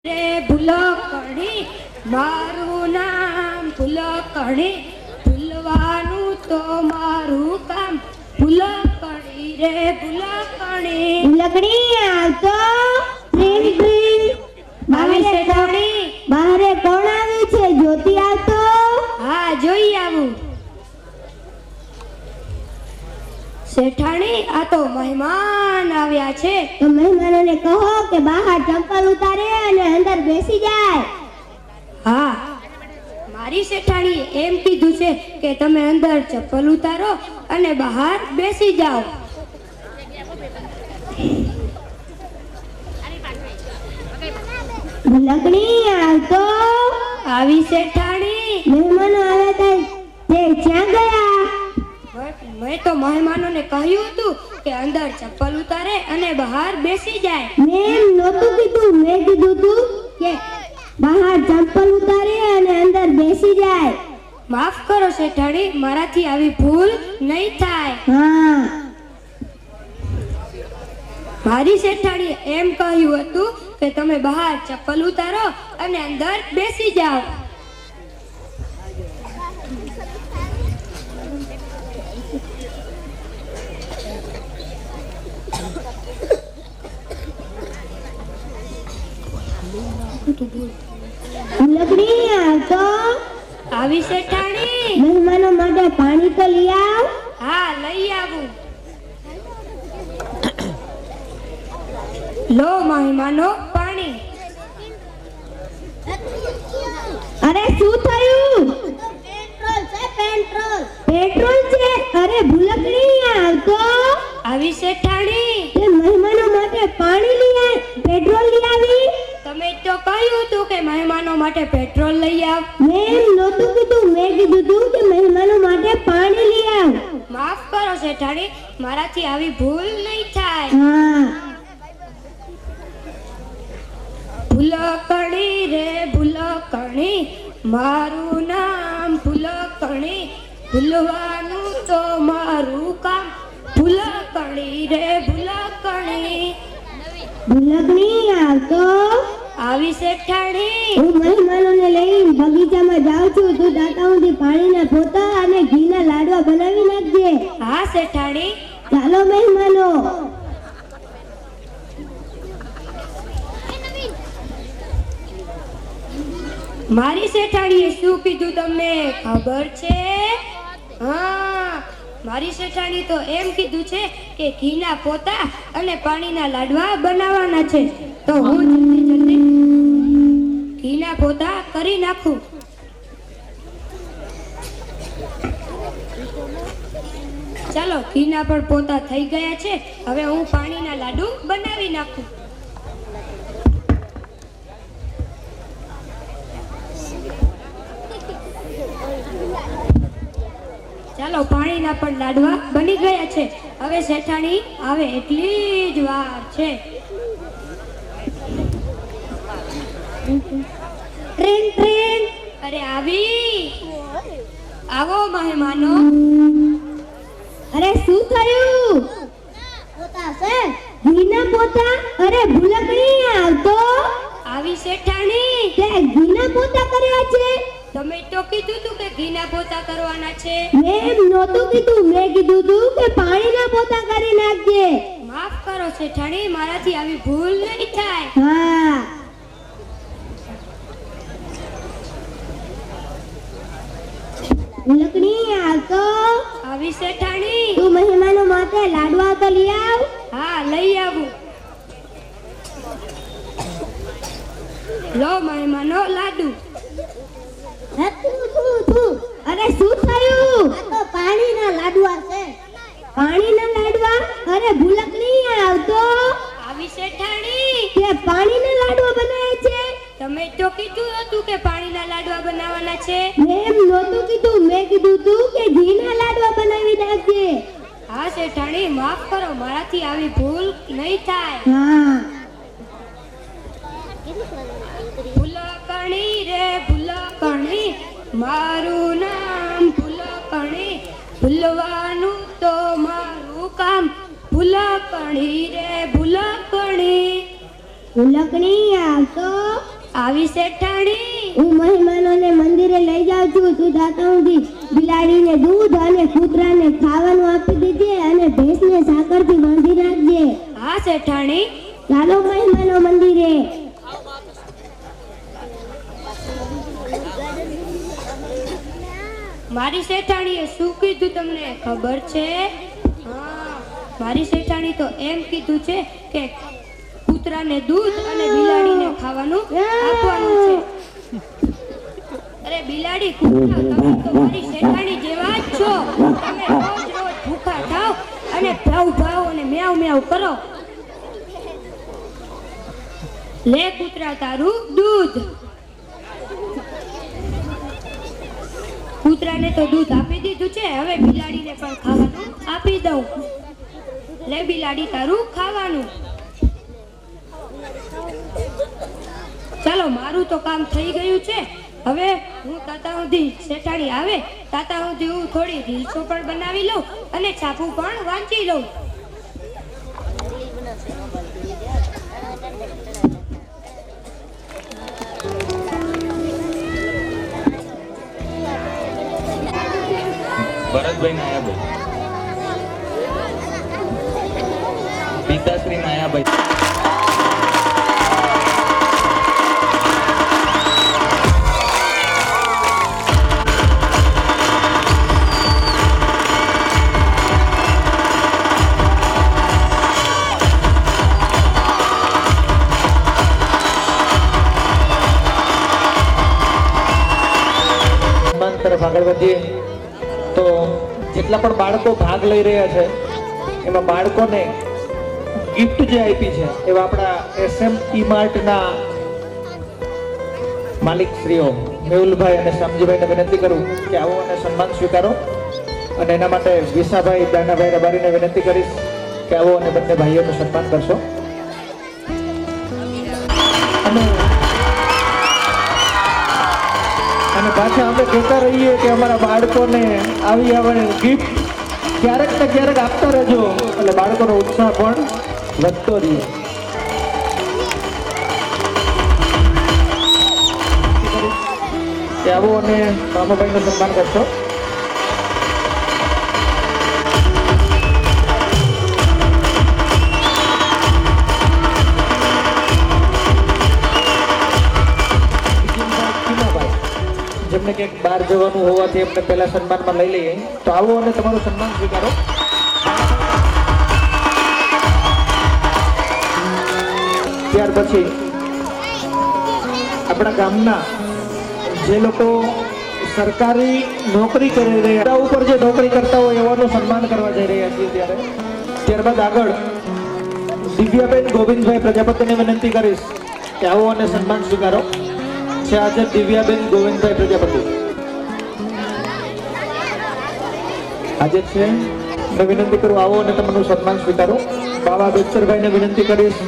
રે ભૂલકણી મારું નામ ભૂલકણી ભૂલવાનું તો મારું કામ ભૂલકણી રે ભૂલકણી ભૂલકણી આવતો ટ્રેન ટ્રેન આવી શેઠાણી બહારે કોણ આવ્યું છે? જ્યોતિ આવતો? હા જોઈ આવું શેઠાણી આ તો મહેમાન આવ્યા છે તો મહેમાનોને કહો કે બહાર ચંપલ ઉતારે અને અંદર બેસી જાય. હા મારી શેઠાણીએ એમ કીધું છે કે તમે અંદર ચપ્પલ ઉતારો અને બહાર બેસી જાઓ. ભૂલકણી આવતો? આવી શેઠાણી મહેમાનો આવ્યા તે ક્યાં ગયા? મેં તો મહેમાનોને કહ્યું હતું કે અંદર ચપ્પલ ઉતારે અને બહાર બેસી જાય. મેં નહોતું કીધું, મેં કીધું તું કે બહાર ચંપલ ઉતારે અને અંદર બેસી જાય. માફ કરો શેઠાણી, મારાથી આવી ભૂલ નહીં થાય. હા મારી શેઠાણીએ એમ કહ્યું હતું કે તમે બહાર ચપ્પલ ઉતારો અને અંદર બેસી જાઓ. ભૂલકણી આવતો? આવી શેઠાણી મહેમાનો માટે પાણી તો લઈ આવ. હા લઈ આવું. લો મહેમાનો પાણી. અરે શું થયું? પેટ્રોલ છે. અરે ભૂલકણી આવતો? આવી શેઠાણી તે મહેમાનો માટે પાણી લઈ આવ, પેટ્રોલ લઈ આવી. તમે તો કહ્યું હતું કે મહેમાનો માટે પેટ્રોલ લઈ આવ. મેં નહોતું કીધું, મેં કીધું તું કે મહેમાનો માટે પાણી લઈ આવ. માફ કરો શેઠાણી, મારાથી આવી ભૂલ નહીં થાય. હા ભૂલકણી રે ભૂલકણી મારું નામ ભૂલકણી ભૂલવાનું તો મારું કામ ભૂલકણી રે ભૂલકણી. ભૂલકણી આવતો? આવી શેઠાણી હું મહેમાનોને લઈને બગીચામાં જાઉં છું. તું દાંતાઓથી પાણીના પોતા અને ઘીના લાડવા બનાવી નાખજે. હા શેઠાણી. ચાલો મહેમાનો. મારી શેઠાણીએ શું કીધું તમને ખબર છે? હા મારી શેઠાણી તો એમ કીધું છે કે ઘીના પોતા અને પાણીના લાડવા બનાવવાના છે. તો હું જલ્દી જલ્દી ઘીના પોતા કરી નાખું. ચાલો ઘીના પણ પોતા થઈ ગયા છે. હવે હું પાણીના લાડુ બનાવી નાખું. ચાલો પાણીના પણ લાડવા બની ગયા છે. હવે શેઠાણી આવે એટલી જ વાર છે. Train train. અરે આવી આવો મહેમાનો. અરે શું થયું? પોતા છે, ઘીના પોતા. અરે ભૂલકણી આવતો? આવી શેઠાણી તે ઘીના પોતા કર્યા છે. તમે તો કીધું તું કે ઘીના પોતા કરવાના છે. મેં નહોતું કીધું, મેં કીધું તું કે પાણીના પોતા કરી નાખજે. માફ કરો શેઠાણી, મારાથી આવી ભૂલ નહીં થાય. હા ભૂલકણી આવતો? આવી શેઠાણી તું મહેમાનો માટે લાડવા તો લઈ આવ. હા લઈ આવું. લો મહેમાનો લાડુ. અરે શું થયું? આ તો પાણીના લાડવા છે. પાણીના લાડવા? અરે ભૂલકણી આવતો? આવી શેઠાણી તે પાણીના લાડવા બનાવે છે. તમે તો કીધું હતું કે પાણીના લાડવા બનાવવાના છે. મેં નહોતું કીધું, મેં કીધું તું કે ઘીના લાડવા બનાવી નાખજે. હા શેઠાણી માફ કરો, મારાથી આવી ભૂલ નહીં થાય. હા ભૂલકણી રે ભૂલકણી મારું નામ ભૂલકણી ભૂલવાનું તો મારું કામ ભૂલકણી રે ભૂલકણી. ભૂલકણી આવતો? આવી શેઠાણી. હું મહેમાનોને મંદિરે લઈ જાઉં છું. તું જાતા સુધી બિલાડીને દૂધ અને કૂતરાને ખાવાનું આપી દેજે અને ભેંસને સાકરથી બાંધી રાખજે. હા શેઠાણી. ચાલો મહેમાનો મંદિરે. મારી શેઠાણીએ શું કીધું તમને ખબર છે? હા, મારી શેઠાણી તો એમ કીધું છે કે કૂતરાને દૂધ અને બિલાડીને ખાવાનું આપવાનું છે. અરે બિલાડી કૂતરા, તમે તો મારી શેઠાણી જેવા જ છો. તમે રોજ રોજ ભૂખા થાવ અને ભાવ ભાવ અને મ્યાઉ મ્યાઉ કરો. લે કૂતરા તારું દૂધ. કૂતરાને તો દૂધ આપી દીધું છે, હવે બિલાડીને પણ ખાવાનું આપી દઉં. લે બિલાડી તારું ખાવાનું. ચાલો મારું તો કામ થઈ ગયું છે. હવે હું તાતા સુધી શેઠાણી આવે તાતા સુધી હું થોડી રીલ્સો પણ બનાવી લઉં અને છાપું પણ વાંચી લઉં. ભરતભાઈ ના આયા ભાઈ, પિતાશ્રી ના આયા ભાઈ. તરફ આગળ વધીએ તો જેટલા પણ બાળકો ભાગ લઈ રહ્યા છે એમાં બાળકોને ગિફ્ટ જે આપી છે એવા આપણા SM E-Martના માલિક શ્રીઓ મેહુલભાઈ અને શામજીભાઈને વિનંતી કરું કે આવો અને સન્માન સ્વીકારો. અને એના માટે વિસાભાઈ દાનાભાઈ રબારીને વિનંતી કરીશ કે આવો અને બંને ભાઈઓનું સન્માન કરશો. અને પાછા અમે કહેતા રહીએ કે અમારા બાળકોને આવી ગિફ્ટ ક્યારેક ને ક્યારેક આપતા રહેજો એટલે બાળકોનો ઉત્સાહ પણ વધતો રહે. આવો અને મામાભાઈનું સન્માન કરશો. જેમને ક્યાંક બહાર જવાનું હોવાથી એમને પહેલા સન્માનમાં લઈ લઈએ તો આવો અને તમારું સન્માન સ્વીકારો. ત્યાર પછી આપણા ગામના જે લોકો સરકારી નોકરી કરી રહ્યા ઉપર જે નોકરી કરતા હોય એવાનું સન્માન કરવા જઈ રહ્યા છીએ ત્યારબાદ આગળ દિવ્યાબેન ગોવિંદભાઈ પ્રજાપતિને વિનંતી કરીશ કે આવો અને સન્માન સ્વીકારો. છે આજે દિવ્યાબેન ગોવિંદભાઈ પ્રજાપતિ આજે છે. મેં વિનંતી કરું આવો અને તમારું સન્માન સ્વીકારો. બાવા બેચરભાઈને વિનંતી કરીશ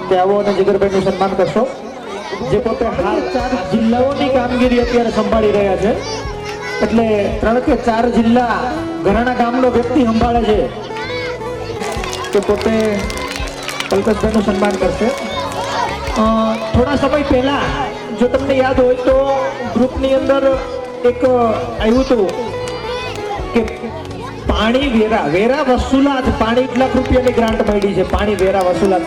કે આવો અને જીગરભાઈનું સન્માન કરશો, જે પોતે હાલ 4 જિલ્લાઓની કામગીરી અત્યારે સંભાળી રહ્યા છે. એટલે 3 કે 4 જિલ્લા ઘરાણા ગામનો વ્યક્તિ સંભાળે છે કે પોતે કલ્પેશભાઈનું સન્માન કરશે. થોડા સમય પહેલા જો તમને યાદ હોય તો ગ્રુપની અંદર એક આવ્યું હતું કે પાણી વેરા વસૂલાત 5 લાખ રૂપિયાની ગ્રાન્ટ મળી છે. પાણી વેરા વસૂલાત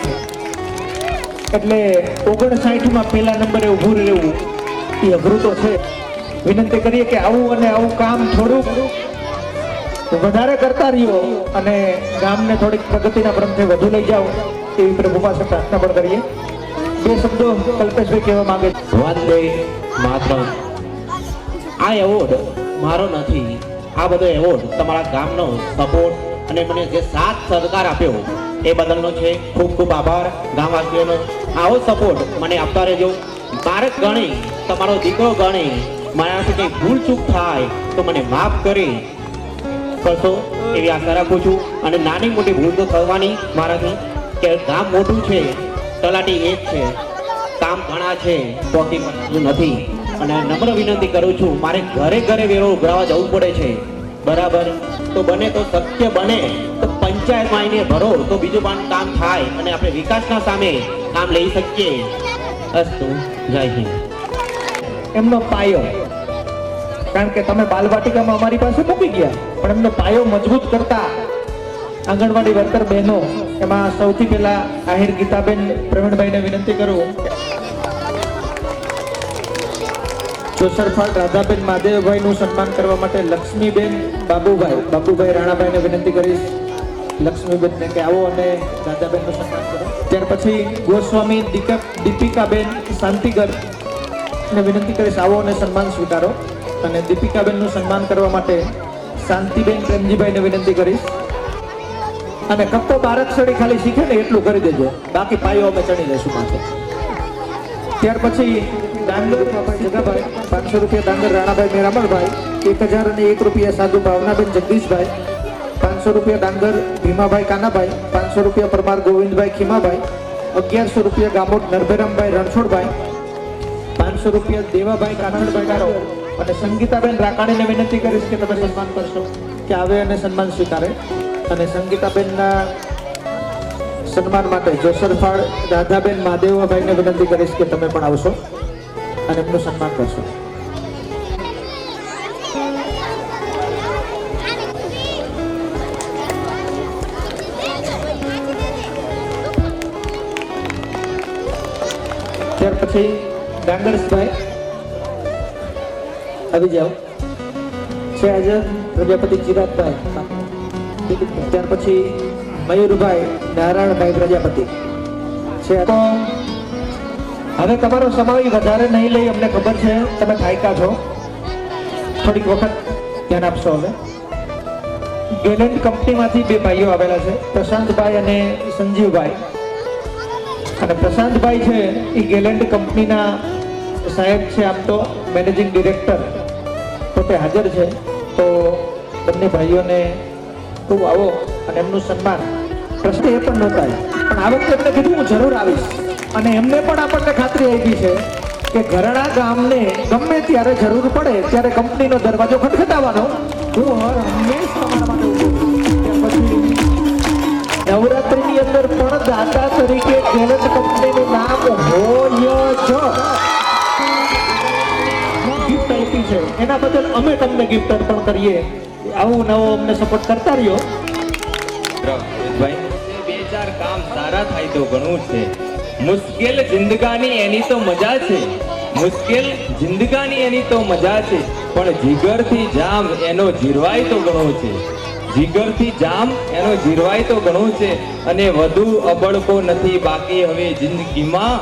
એટલે 59માં પહેલા નંબરે ઊભું રહેવું એ અઘરું તો છે. વિનંતી કરીએ કે આવું અને આવું કામ થોડુંક વધારે કરતા રહ્યો અને ગામને થોડીક પ્રગતિના પંથે વધુ લઈ જાઓ એવી પ્રભુ પાસે પ્રાર્થના પણ કરીએ. 2 શબ્દો કલ્પેશભાઈ કહેવા માંગે. વંદે માતરમ. આ એવોર્ડ મારો નથી, આ બધો એવોર્ડ તમારા ગામનો સપોર્ટ અને મને જે સાથ સહકાર આપ્યો એ બદલનો છે. ખૂબ ખૂબ આભાર ગામવાસીઓનો. આવો સપોર્ટ મને આપતા રહેજો. મારે ગણી તમારો દીકરો ગણી મારાથી કંઈ ભૂલ ચૂક થાય તો મને માફ કરી કરશો એવી આશા રાખું છું. અને નાની મોટી ભૂલ તો થવાની મારાથી કે ગામ મોટું છે, તલાટી એક છે, કામ ઘણા છે, પોસિબલ નથી. અને નમ્ર વિનંતી કરું છું, મારે ઘરે ઘરે વેરો ઉઘરાવા જવું પડે છે, બરાબર? તો બને તો શક્ય બને તો પંચાયતમાં આવીને ભરો તો બીજું પણ કામ થાય અને આપણે વિકાસના સામે કામ લઈ શકીએ. અસ્તુ જય હિન્દ. એમનો પાયો, કારણ કે તમે બાલવાટિકામાં અમારી પાસે મૂકી ગયા, પણ એમનો પાયો મજબૂત કરતા આંગણવાડી વર્કર બહેનો, એમાં સૌથી પહેલા આહિર ગીતાબેન પ્રવીણભાઈને વિનંતી કરું. ચોસરફાટ રાધાબેન મહાદેવભાઈનું સન્માન કરવા માટે લક્ષ્મીબેન બાબુભાઈ રાણાભાઈને વિનંતી કરીશ. લક્ષ્મીબેનને કે આવો અને રાધાબેનનું સન્માન કરો. ત્યાર પછી ગોસ્વામી દીપિકાબેન શાંતિગર ને વિનંતી કરીશ આવો અને સન્માન સ્વીકારો. અને દીપિકાબેનનું સન્માન કરવા માટે શાંતિબેન પ્રેમજીભાઈને વિનંતી કરીશ. અને કપ્પો બારકસડી ખાલી શીખે ને એટલું કરી દેજો, બાકી પાયો અમે ચણી લેશું માથે. ત્યાર પછી ડાંગર જગાભાઈ 500 રૂપિયા, ડાંગર રાણાભાઈ મેરામણભાઈ 1001 રૂપિયા, સાધુ ભાવનાબેન જગદીશભાઈ 500 રૂપિયા, ડાંગર ભીમાભાઈ કાનાભાઈ 500 રૂપિયા, પરમાર ગોવિંદભાઈ ખીમાભાઈ 1100 રૂપિયા, ગામોદ નરભેરામભાઈ રણછોડભાઈ 500 રૂપિયા, દેવાભાઈ કાનાડભાઈ ડારો. અને સંગીતાબેન રાકાણીને વિનંતી કરીશ કે તમે સન્માન કરશો, કે આવે અને સન્માન સ્વીકારે. અને સંગીતાબેનના સન્માન માટે જોસરફાળ રાધાબેન મહાદેવભાઈને વિનંતી કરીશ કે તમે પણ આવશો અને એમનું સન્માન કરશો. ત્યાર પછી ડાંગરસભાઈ આવી જાઓ છે હાજર, પ્રજાપતિ ચિરાગભાઈ. ત્યાર પછી મયુરભાઈ નારાયણભાઈ પ્રજાપતિ છે. તો હવે તમારો સમય વધારે નહીં લઈ, અમને ખબર છે તમે થાયકા છો, થોડીક વખત ધ્યાન આપશો. હવે ગેલેન્ટ કંપનીમાંથી બે ભાઈઓ આવેલા છે, પ્રશાંતભાઈ અને સંજીવભાઈ. અને પ્રશાંતભાઈ છે એ ગેલેન્ટ કંપનીના સાહેબ છે, આમ તો મેનેજિંગ ડિરેક્ટર પોતે હાજર છે. તો બંને ભાઈઓને ખૂબ આવો અને એમનું સન્માન. પ્રશ્ન એ પણ નહોતા, પણ આ વખતે એમને કીધું હું જરૂર આવીશ. અને એમને પણ આપણને ખાતરી આપી છે કે ઘરણા ગામને ગમે ત્યારે જરૂર પડે ત્યારે કંપનીનો દરવાજો ખટખટાવવાનો, હું હંમેશ તમારા માટે ઊભો છું. ત્યાર પછી નવરાત્રિની અંદર પણ દાતા તરીકે ગેલેન્ટ કંપનીનું નામ હોય જ. ગિફ્ટ આપી છે એના બદલ અમે તમને ગિફ્ટ અર્પણ કરીએ. આવું નવો અમને સપોર્ટ કરતા રહ્યો. ભાઈ બે ચાર કામ સારા થાય તો ઘણું છે. મુશ્કેલ જિંદગાની એની તો મજા છે, મુશ્કેલ જિંદગાની એની તો મજા છે, પણ જીગરથી જામ એનો જીરવાય તો ઘણો છે. જીગરથી જામ એનો જીરવાય તો ઘણું છે. અને વધુ અબળકો નથી બાકી હવે જિંદગીમાં,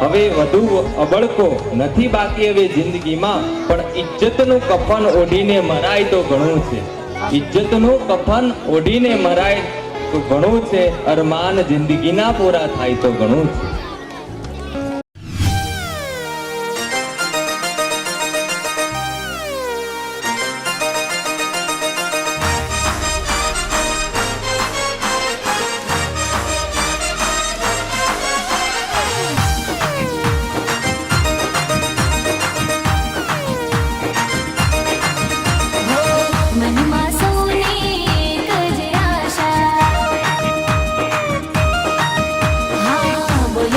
હવે વધુ અબળકો નથી બાકી હવે જિંદગીમાં, પણ ઇજ્જતનું કફન ઓઢીને મરાય તો ઘણું છે. ઇજ્જતનું કફન ઓઢીને મરાય તો ઘણું છે. અરમાન જિંદગીના પૂરા થાય તો ઘણું છે. મનમાં સૌની એક જ આશા, હા બોલ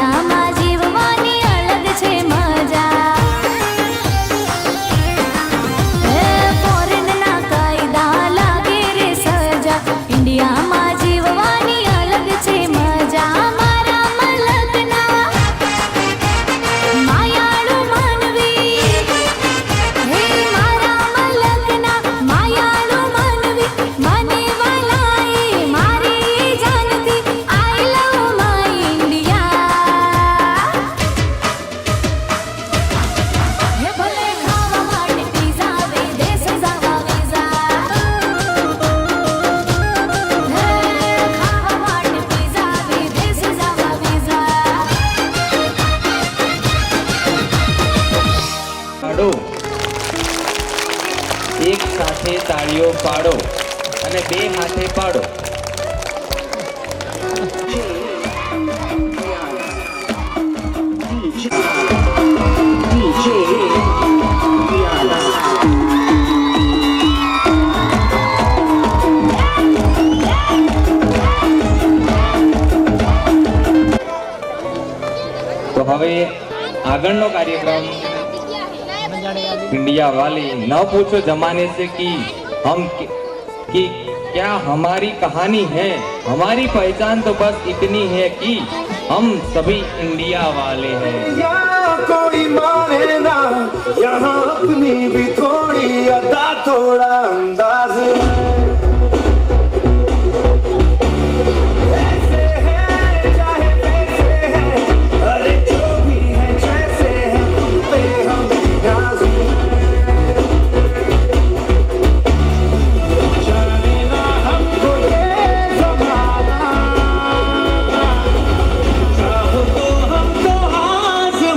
ઇન્ડિયામાં જીવવાની અલગ છે મજા ફોરેનના કાયદા લાગે રે સજા ઇન્ડિયામાં જીવવાની અલગ છે મજા મારા મલકના માયાળુ માનવી હે મારા મલકના માયાળુ માનવી મને વાલાએ મારી જાનથી આઈ લવ માય ઇન્ડિયા હે ભલે ખાવા માટે પીઝા વિદેશ જવા વિઝા ખાવા માટે પીઝા વિદેશ જવા વિઝા પાડો એક સાથે તાળીઓ પાડો અને બે હાથે પાડો તો હવે આગળનો કાર્યક્રમ इंडिया वाले न पूछो जमाने से कि क्या हमारी कहानी है हमारी पहचान तो बस इतनी है कि हम सभी इंडिया वाले हैं यहाँ कोई माने ना यहाँ अपनी भी थोड़ी अदा थोड़ा अंदाज ऐसे है चाहे वैसे है अरे जो भी है जैसे है तुम पे हम राजी जाने ना हमको ये जमाना चाहो तो हम तो आजमाना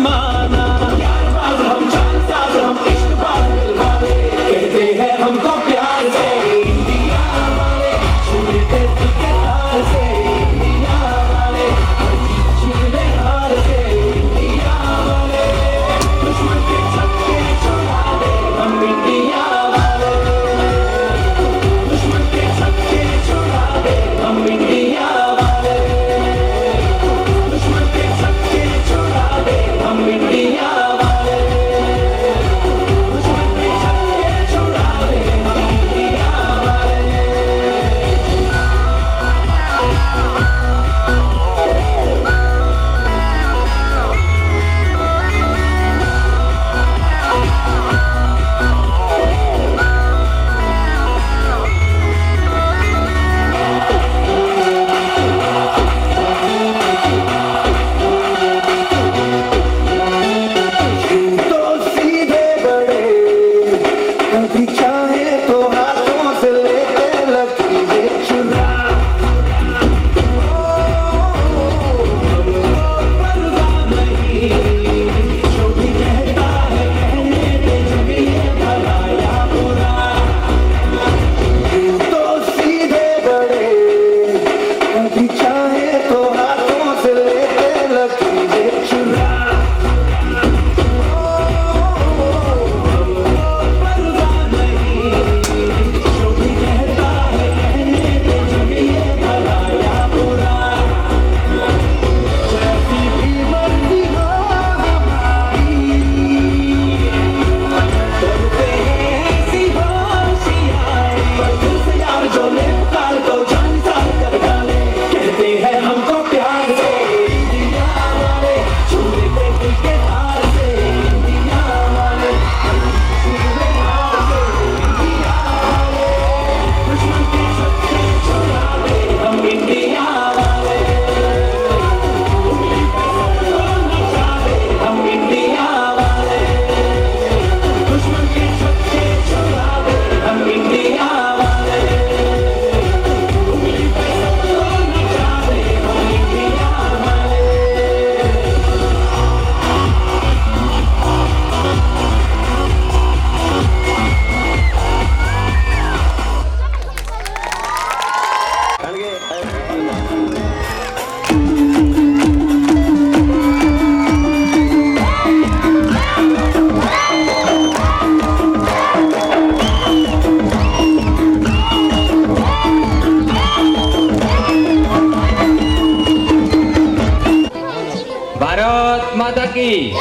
ભારત માતા કી,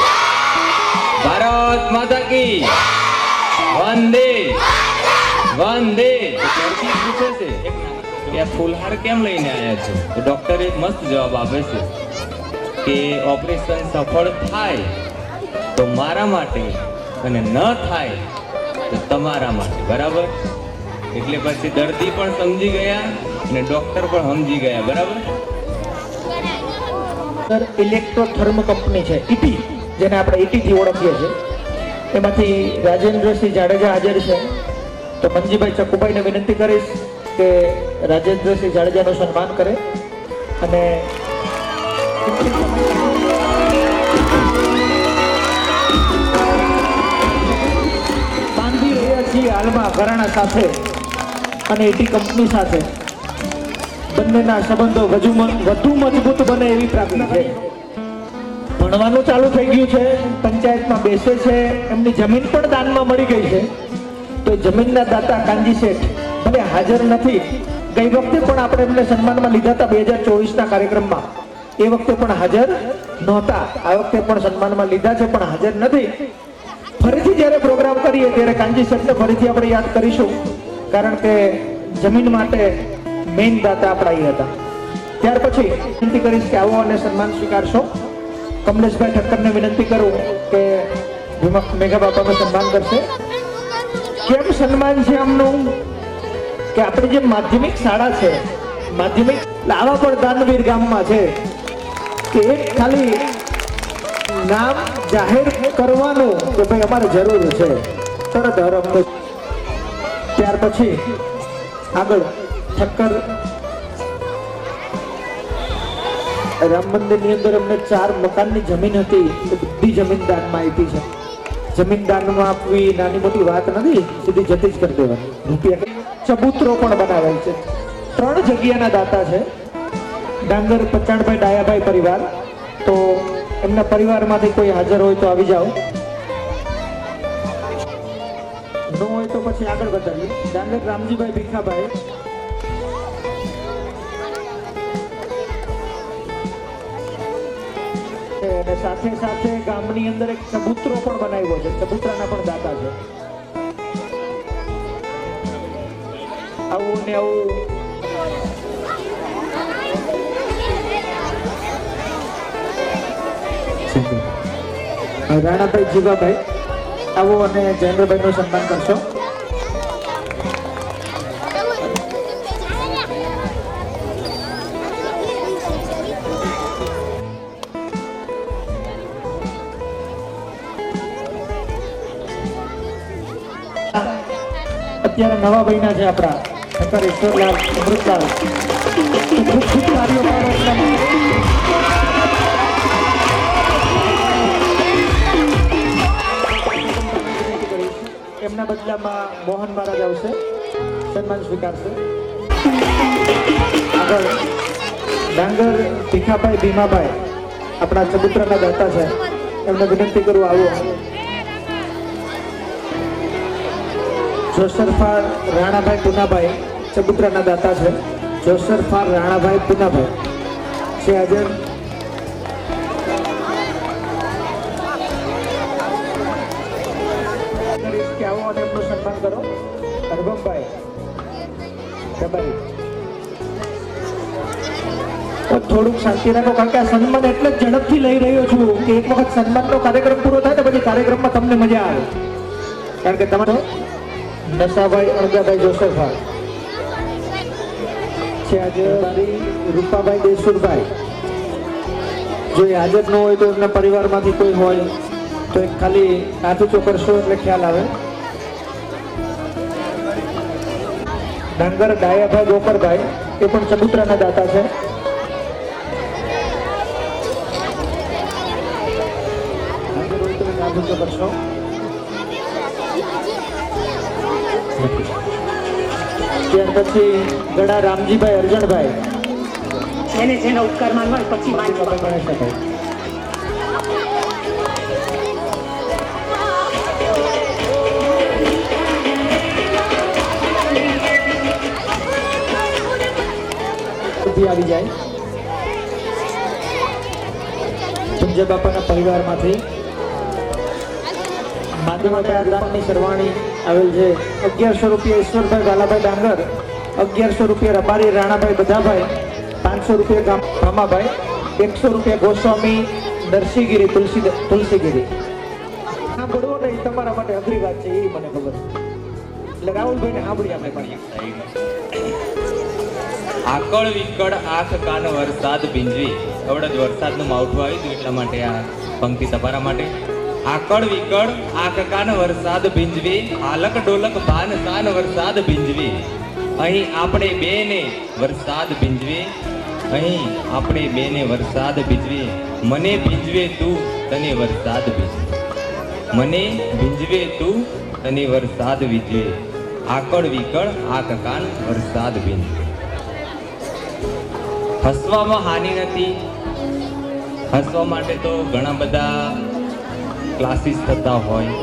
ભારત માતા કી, વંદે વંદે. દર્દી પૂછે છે કે આ ફૂલહાર કેમ લઈને આવ્યા છો? તો ડોક્ટર એક મસ્ત જવાબ આપે છે કે ઓપરેશન સફળ થાય તો મારા માટે અને ન થાય તો તમારા માટે. બરાબર? એટલે પછી દર્દી પણ સમજી ગયા અને ડોક્ટર પણ સમજી ગયા. બરાબર? ઇલેક્ટ્રોથર્મ કંપની છે ઈટી, જેને આપણે ઈટી થી ઓળખીએ છીએ, એમાંથી રાજેન્દ્રસિંહ જાડેજા હાજર છે. તો મંજીભાઈ ચકુભાઈને વિનંતી કરીશ કે રાજેન્દ્રસિંહ જાડેજાનું સન્માન કરે અને બાંધી રહ્યા છીએ હાલમાં ઘરાણા સાથે અને ઈટી કંપની સાથે. બંનેના સંબંધો વધુ મજબૂત બને એવી પ્રાપ્તિ છે. ભણવાનું ચાલુ થઈ ગયું છે, પંચાયતમાં બેસે છે, એમની જમીન પણ દાનમાં મળી ગઈ છે. તો જમીનના દાતા કાનજી શેઠ ભલે હાજર નથી, ગઈ વખતે પણ આપણે એમને સન્માનમાં લીધા હતા 2024ના કાર્યક્રમમાં, એ વખતે પણ હાજર નહોતા. આ વખતે પણ સન્માનમાં લીધા છે પણ હાજર નથી. ફરીથી જ્યારે પ્રોગ્રામ કરીએ ત્યારે કાનજી શેઠને ફરીથી આપણે યાદ કરીશું, કારણ કે જમીન માટે મેઇન દાતા આપણા એ હતા. ત્યાર પછી વિનંતી કરીશ કે આવો અને સન્માન સ્વીકારશો. કમલેશભાઈ ઠક્કરને વિનંતી કરું કે મેઘા બાપાનું સન્માન કરશે. કેમ સન્માન છે આમનું કે આપણી જે માધ્યમિક શાળા છે, માધ્યમિક આવા પણ દાનવીર ગામમાં છે કે એક ખાલી નામ જાહેર કરવાનું કે ભાઈ અમારે જરૂર છે, તરત હરફ. ત્યાર પછી આગળ ઠક્કર રામ મંદિરની અંદર અમને 4 મકાનની જમીન હતી, બધી જમીન દાનમાં આપી છે. જમીન દાનમાં આપવી નાની મોટી વાત નથી, સીધી જતી જ કરી દેવાની. રૂપિયા ચબૂતરો પણ બનાવેલ છે. 3 જગ્યાના દાતા છે. ડાંગર પચાણભાઈ ડાયાભાઈ પરિવાર. તો એમના પરિવારમાંથી કોઈ હાજર હોય તો આવી જાઓ, ન હોય તો પછી આગળ વધારીએ. ડાંગર રામજીભાઈ ભીખાભાઈ, અને સાથે સાથે ગામની અંદર એક ચબૂતરો પણ બનાવ્યો છે, ચબૂતરાના પણ દાતા છે. આવું ને આવું રાણાભાઈ જીવાભાઈ, આવો અને જયેન્દ્રભાઈ નું સન્માન કરશો. અત્યારે નવા બન્યા છે આપણા ઠક્કર ઈશ્વરલાલ અમૃતલાલ. ખૂબ ખૂબ કાર્યો કરો એમના બદલામાં મોહન મહારાજ આવશે, સન્માન સ્વીકારશે. આગળ ડાંગર ભીખાભાઈ ભીમાભાઈ આપણા ચબૂતરાના દાતા છે, એમને વિનંતી કરું આવો. જોસરફાર રાણાભાઈ પુનાભાઈ ચબૂતરાના દાતા છે. જોસરફાર રાણાભાઈ પુનાભાઈ છે હાજર. કે આવો અને એમનું સન્માન કરો. હરભમભાઈ દબાઈ. થોડુંક શાંતિ રાખો, કારણ કે આ સન્માન એટલે જ ઝડપથી લઈ રહ્યો છું કે એક વખત સન્માનનો કાર્યક્રમ પૂરો થાય ને પછી કાર્યક્રમમાં તમને મજા આવે. કારણ કે તમારો નશાભાઈ અણગાભાઈ જોસરભાઈ છે આજે. રૂપાભાઈ દેસુરભાઈ, જો એ હાજર ન હોય તો એમના પરિવારમાંથી કોઈ હોય તો એક ખાલી હાથ ઊંચો કરશો એટલે ખ્યાલ આવે. ડાંગર ડાયાભાઈ ગોપરભાઈ, એ પણ ચબૂતરાના દાતા છે. હાજર હોય તો હાથ ઊંચો કરશો. ત્યાર પછી ગડા રામજીભાઈ અરજણભાઈ, જેને જેનો ઉપકાર માનવો હોય પછી માનવો. ગણેશ શકાય. આવી જાય. પૂજ્ય બાપાના પરિવારમાંથી માધવભાઈ દાનની સરવાણી આવેલ છે 1100 રૂપિયા ઈશ્વરભાઈ વાલાભાઈ ડાંગર, 1100 રૂપિયા રબારી રાણાભાઈ બધાભાઈ, 500 રૂપિયા રામાભાઈ, 100 રૂપિયા ગોસ્વામી દર્શીગીરી તુલસીગીરી. સાંભળવો નહીં, તમારા માટે અઘરી વાત છે એ મને ખબર છે, એટલે રાહુલભાઈને સાંભળી આપણે પણ. આકળ વિકળ આંખ કાન વરસાદ ભીંજવી. હવડે જ વરસાદનું માવઠું આવ્યું હતું એટલા માટે આ પંક્તિ તમારા માટે. આકળ વિકળ આંખ કાન વરસાદ ભીંજવી, આલક ડોલક બાન કાન વરસાદ ભીંજવી. અહીં આપણે બેને વરસાદ ભીંજવી, અહીં આપણે બેને વરસાદ ભીંજવી. મને ભીંજવે તું તને વરસાદ ભીંજવે, મને ભીંજવે તું તને વરસાદ ભીંજવે. આકળ વિકળ આંખ કાન વરસાદ ભીંજવે. હસવામાં હાનિ નથી. હસવા માટે તો ઘણા બધા ક્લાસીસ થતા હોય,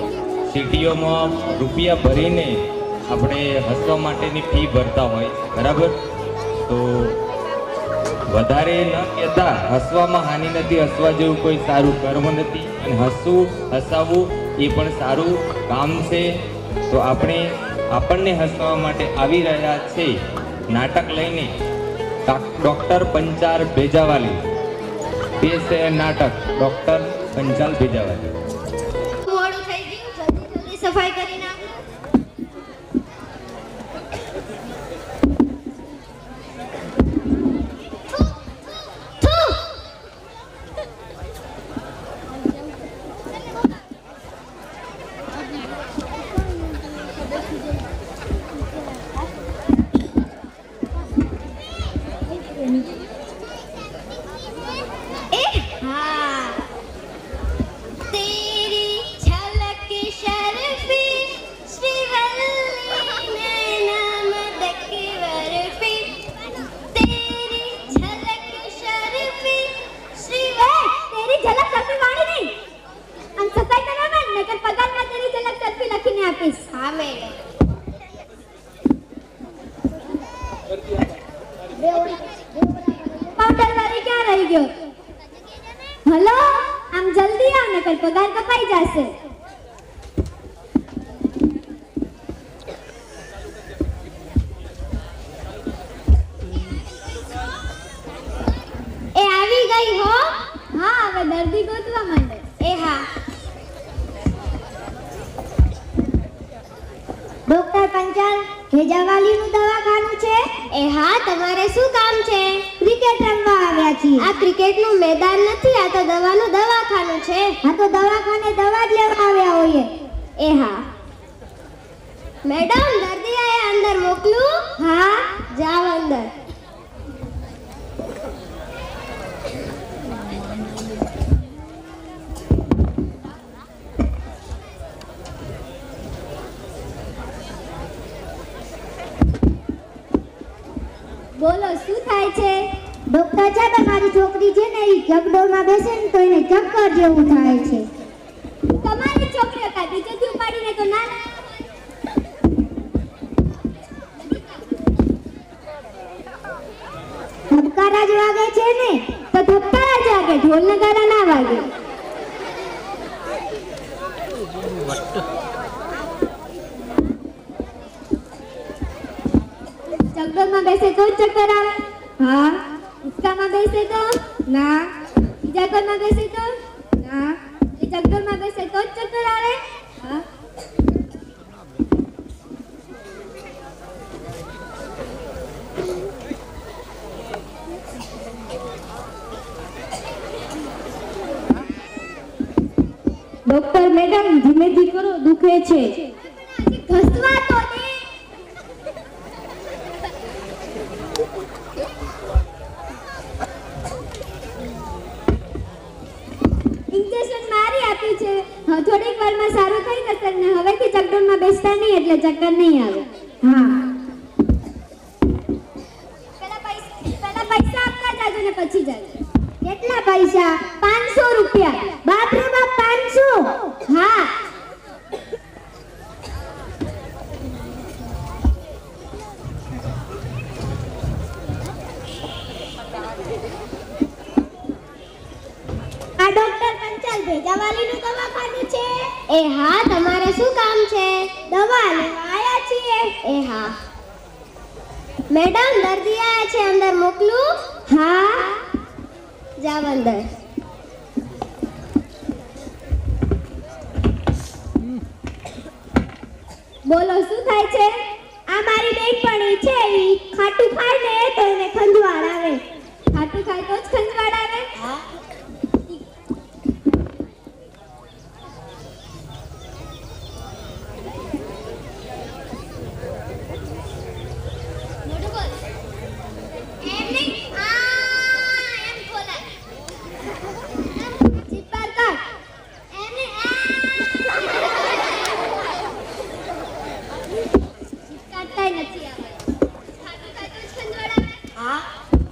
સિટીઓમાં રૂપિયા ભરીને આપણે હસવા માટેની ફી ભરતા હોય, બરાબર? તો વધારે ન કહેતા હસવામાં હાનિ નથી. હસવા જેવું કોઈ સારું કર્મ નથી, અને હસવું હસાવવું એ પણ સારું કામ છે. તો આપણને હસવા માટે આવી રહ્યા છે નાટક લઈને ડૉક્ટર પંચાલ ભેજાવાલી. તે છે નાટક ડૉક્ટર પંચાલ ભેજાવાલી. મોડું થઈ ગયું, જલ્દી સફાઈ કરી નાખ. હલો, આમ જલ્દી આવ નકર પગાર કપાઈ જશે. એ આવી ગઈ હો. હા, હવે દર્દી ગોતવા માંડે. એ હા. ડોક્ટર પંચાલ ભેજાવાલીનું દવાખાનું છે? એ હા, તમારે શું કામ છે? ક્રિકેટ રમવા આવ્યા છીએ. આ ક્રિકેટનું મેદાન નથી, આ તો દવાનું દવાખાનું છે. હા, તો દવાખાને દવા જ લેવા આવ્યા હોઈએ. એ હા. મેડમ, દર્દી આયા, અંદર મોકલું? હા, જાવ અંદર. બોલો, શું થાય છે? ડોક્ટર છે, તમારી છોકરી છે ને એ ચકડોળમાં બેસે ને તો એને ચક્કર જેવું થાય છે. તમારી છોકરીઓ કા બીજેથી ઉપાડીને તો ના ધબકારા જ વાગે છે ને, તો ધબકારા જ વાગે, ઢોલ નગારા ના વાગે. ચકડોળમાં બેસે તો જ ચક્કર આવે? હા. ઉચકામાં બેસે તો? ના. બીજા કોઈમાં બેસે તો? ના. એ ચકડોળમાં બેસે તો જ ચક્કર આવે? હા. ડોક્ટર મેડમ, ધીમેથી કરો, દુખે છે. ઘસવા તો દે. ઇન્જેક્શન મારી આપી છે, થોડીક વારમાં સારું થઈ જશે ને હવેથી ચકડોળમાં બેસતા નહીં એટલે ચક્કર નહીં આવે. હા. પેલા પૈસા આપતા જાજો ને પછી જાજો. કેટલા પૈસા? 500 રૂપિયા. બાપ રે બાપ, 500? હા. આ ડોક્ટર પંચાલ ભેજાવાલીનું દવાખાનું છે? એ હા, તમારે શું કામ છે? દવા લેવા આયા છીએ. એ હા. મેડમ, દર્દી આયા છે, અંદર મોકલું? હા. જાવ અંદર. બોલો, શું થાય છે? આ મારી બેનપણી છે, ઈ ખાટું ખાય ને તો એને ખંજવાળ આવે. ખાટું ખાય તો જ ખંજવાળ આવે? હા.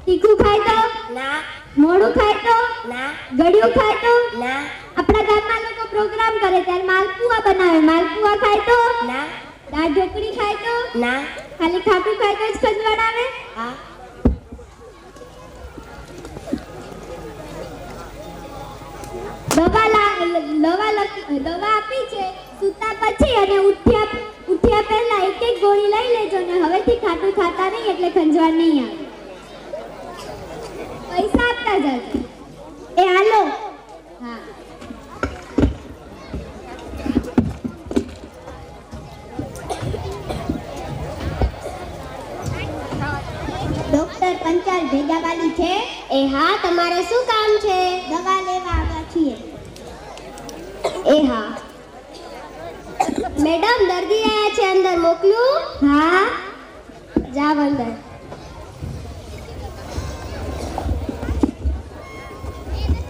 તીખું ખાય તો? ના. મોડું ખાય તો? ના. ગળ્યું ખાય તો? ના. આપણા ગામમાં લોકો પ્રોગ્રામ કરે ત્યારે માલપુઆ બનાવે, માલપુઆ ખાય તો? ના. દાળ ઢોકળી ખાય તો? ના. ખાલી ખાટું ખાય તો જ ખંજવાળ આવે? હા. દવા આપી છે, સૂતા પછી અને ઉઠ્યા પહેલા એક એક ગોળી લઈ લેજો ને હવેથી ખાટું ખાતા નહીં એટલે ખંજવાળ નહીં આવે. પૈસા આપતા જજો. એ હાલો. હા. ડોક્ટર પંચાલ ભેજાવાલી છે? એ હા, તમારે શું કામ છે? દવા લેવા આવ્યા છીએ. એ હા. મેડમ, દર્દી આયા છે, અંદર મોકલું? હા. જાવ અંદર.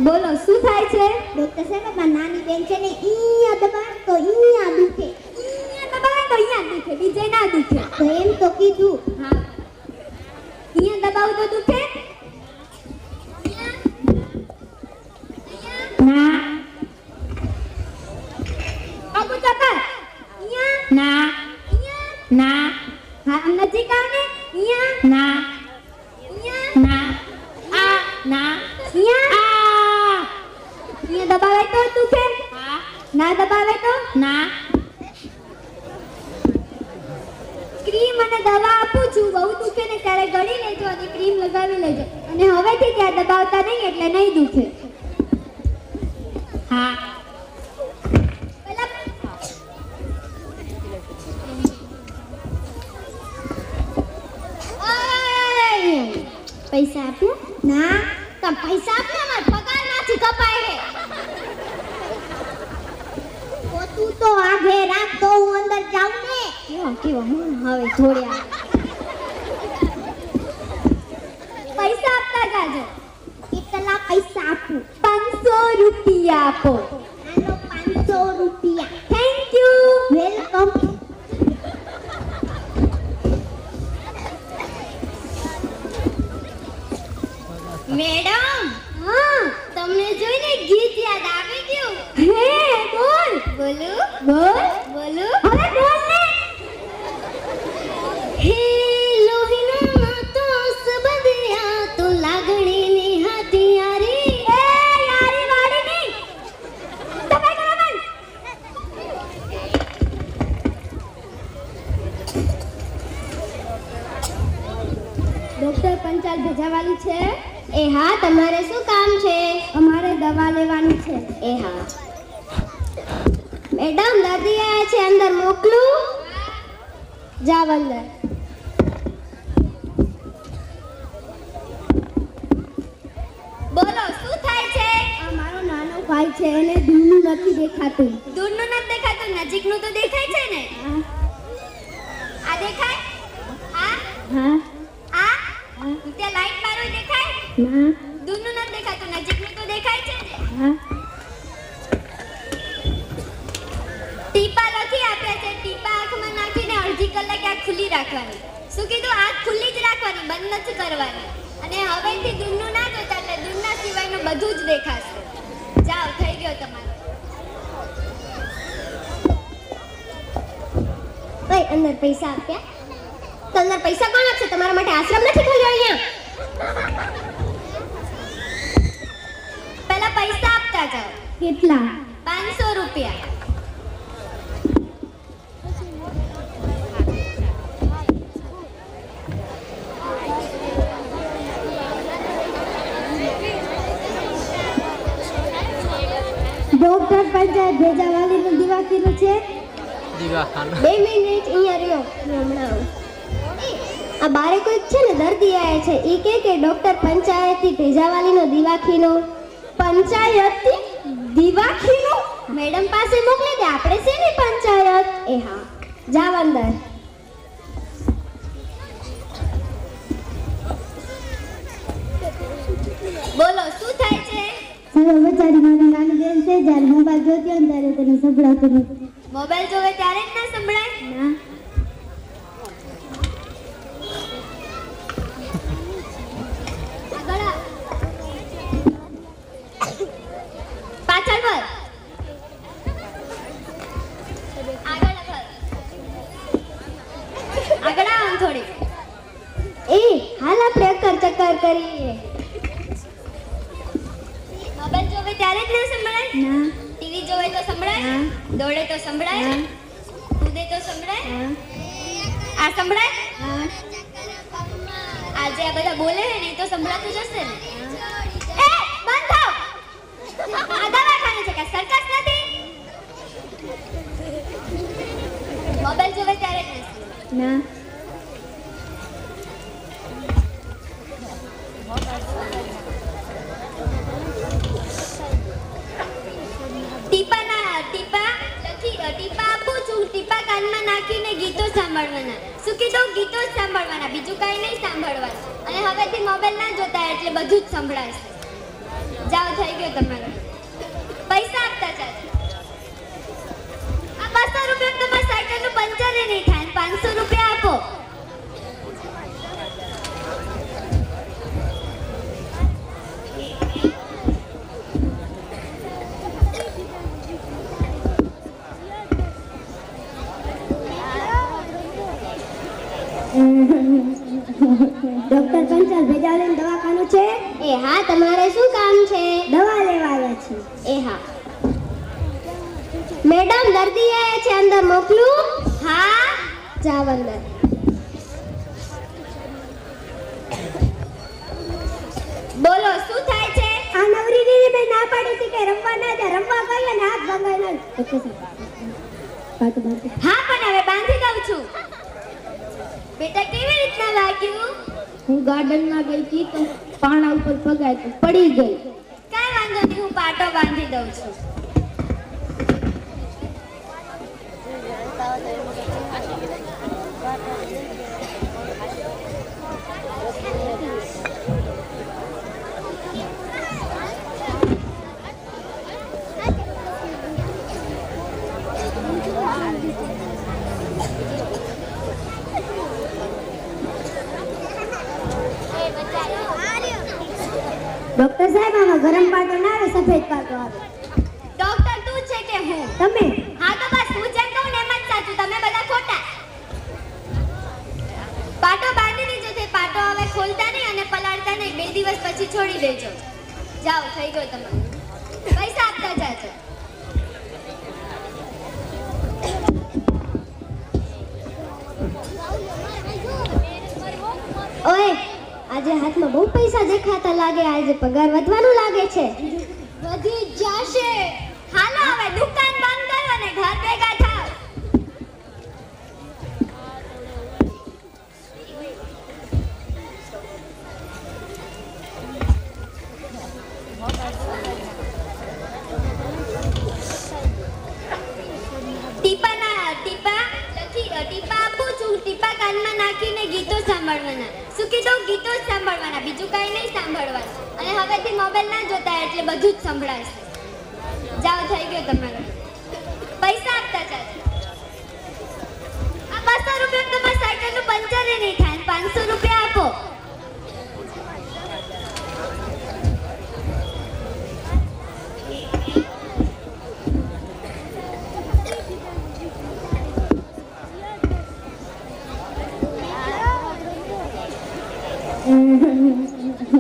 બોલો, શું થાય છે? ડોક્ટર સાહેબ, મારી નાની બેન છે ને, અહીંયા દબાવે તો અહીંયા દુખે, અહીંયા દબાવે તો અહીંયા દુખે, બીજે ના દુખે. તો એમ તો કીધું. હા. અહીંયા દબાવું તો દુખે? ના. બાબુ ચક્કર. અહીંયા? ના. અહીંયા? ના. હા, નજીક આવ ને. અહીંયા? ના. અહીંયા? ના. આ ના. અહીંયા? અહીંયા દબાવે તો દુખે? હા. ના દબાવે તો? ના. ક્રીમ અને દવા આપું છું, બહુ દુખે ને ત્યારે ગળી લેજો અને ક્રીમ લગાવી લેજો અને હવેથી ત્યાં દબાવતા નહીં એટલે નહીં દુખે. હા. પૈસા આપ્યા? ના. તમે પૈસા આપ્યા? મારા પગારમાંથી કપાય હે. તું તો આઘે રાખ તો હું અંદર જાઉં ને. કેવો હું હવે થોડ્યા પૈસા આપતા જાજો. કેટલા પૈસા આપું? 500 રૂપિયા આપો. હાલો, 500 રૂપિયા. Thank you. વેલકમ. મેડમ, હા, તમને જોઈને ગીત યાદ આવી ગયું. હે, બોલ. બોલું? બોલ. બોલું? હવે બોલ ને. હે લોહીના તો સબદિયા તો લાગણીની હથિયારી. એ યારી વાળી ની. તમે કરો બંધ. ડોક્ટર પંચાલ ભેજાવાલી છે? એ હા, તમારે શું કામ છે? અમારે દવા લેવાની છે. એ હા. મેડમ, દર્દી આયા છે, અંદર મોકલું? જાવ અંદર. બોલો, શું થાય છે? આ મારો નાનો ભાઈ છે, એને દૂરનું નથી દેખાતું. દૂરનું નથી દેખાતું, નજીકનું તો દેખાય છે ને. આ દેખાય? આ? હા. આ? ત્યાં લાઈટ મારો દેખાય? ના. દૂરનું નથી દેખાતું, નજીકનું તો દેખાય છે ને. હા. ટીપા નથી આપ્યા છે, ટીપા આંખમાં નાખીને અડધી કલાક આંખ ખુલ્લી રાખવાની. શું કીધું? આંખ ખુલ્લી જ રાખવાની, બંધ નથી કરવાની. અને હવેથી દૂરનું ના જોતા એટલે દૂરના સિવાયનું બધું જ દેખાશે. જાઓ, થઈ ગયો તમારો. ભાઈ, અંદર પૈસા આપ્યા? તો અંદર પૈસા કોણ આપશે? તમારા માટે આશ્રમ નથી ખોલ્યો અહીંયા? પહેલા પૈસા આપતા જાઓ. કેટલા? 500 રૂપિયા. ડોક્ટર પંચાયત ભેજાવાલીનું દિવાખીનું છે. 2 મિનિટ અહીંયા રહ્યો, હું હમણાં આવું. આ બારે કોઈક છે ને દર્દી આવે છે, ઈ કે ડોક્ટર પંચાયતથી ભેજાવાલીનો દિવાખીનો. પંચાયતથી દિવાખીનો? મેડમ પાસે મોકલી દે, આપણે શેની પંચાયત? એ હા, જાવ અંદર. બોલો, શું થાય છે? હવે બચારી મારી નાની બેન છે, જ્યારે મોબાઈલ જોતી હોય ને ત્યારે તેને સંભળાતું નથી. મોબાઈલ જોવે ત્યારે જ ના સંભળાય? ના. આગળ આવ. પાછળ વળ. આગળ વળ. આગળ આવ આમ થોડી. એ હાલ આપણે અક્કર ચક્કર કરીએ. મોબાઈલ જોવે ત્યારે જ ના સંભળાય? ના. ટીવી જોવે તો સંભળાય? દોડે તો સંભળાય? કૂદે તો સંભળાય? આ સંભળાય? આજે આ બધા બોલે છે ને, એ તો સંભળાતું જ હશે ને. એ બંધ થાવ. આ દવાખાનું છે કે સર્કસ નથી? મોબાઈલ જોવે ત્યારે જ ના સંભળાય. ના. ટીપા આપું છું. ટીપા કાનમાં નાખીને ગીતો સાંભળવાના. શું કીધું? ગીતો જ સાંભળવાના, બીજું કાંઈ નહીં સાંભળવાનું. અને હવેથી મોબાઈલ ના જોતા, એટલે બધું જ સંભળાશે. જાઓ, થઈ ગયો તમારો. પૈસા આપતા ચાલો. આ 200 રૂપિયા તમારા સાયકલનું પંચર નહીં થાય. 500 રૂપિયા આપો. ડોક્ટર પંચાયત ભેજાવાલીનું દવાખાનું છે. એ હા, તમારે શું કામ છે? દવા લેવા આવ્યા છે. એ હા. મેડમ, દર્દી આયા છે, અંદર મોકલું? હા, જાવ અંદર. બોલો, શું થાય છે? આ નવરીની મેં ના પાડી હતી કે રમવા ના જાય. રમવા ગઈ અને હાથ ભંગાઈ ના. હા, પણ હવે બાંધી દઉં છું. બેટા, કેવી રીતના લાગ્યું? હું ગાર્ડનમાં ગઈ હતી તો પાણા ઉપર પગાય તો પડી ગઈ. કાંઈ વાંધો નહીં, હું પાટો બાંધી દઉં છું. ડોક્ટર સાહેબ, આમાં ગરમ પાટો ના આવે, સફેદ પાટો આવે. ડોક્ટર તું છે કે હું? તમે? હા, તો બસ હું જેમ કહું ને એમ જ સાચું. તમે બધા ખોટા. પાટો બાંધી દીધો છે. પાટો હવે ખોલતા નહીં અને પલાળતા નહીં. 2 દિવસ પછી છોડી દેજો. જાઓ, થઈ ગયો તમારો. પૈસા આપતા જાજો. ઓય, આજે હાથમાં બહુ પૈસા દેખાતા લાગે. આજે પગાર વધવાનું લાગે છે. વધી જશે. હાલો, હવે દુકાન બંધ કરો અને ઘર ભેગા થાવ. ટીપા આપું છું. ટીપા કાનમાં નાખીને ગીતો સાંભળવાના. શું કીધું? ગીતો જ સાંભળવાના, બીજું કાંઈ નહીં સાંભળવાનું. અને હવેથી મોબાઈલ ના જોતા, એટલે બધું જ સંભળાશે. જાઓ, થઈ ગયો તમારો. પૈસા આપતા ચાલો. આ 200 રૂપિયા તમારા સાયકલનું પંચર નહીં થાય. 500 રૂપિયા આપો.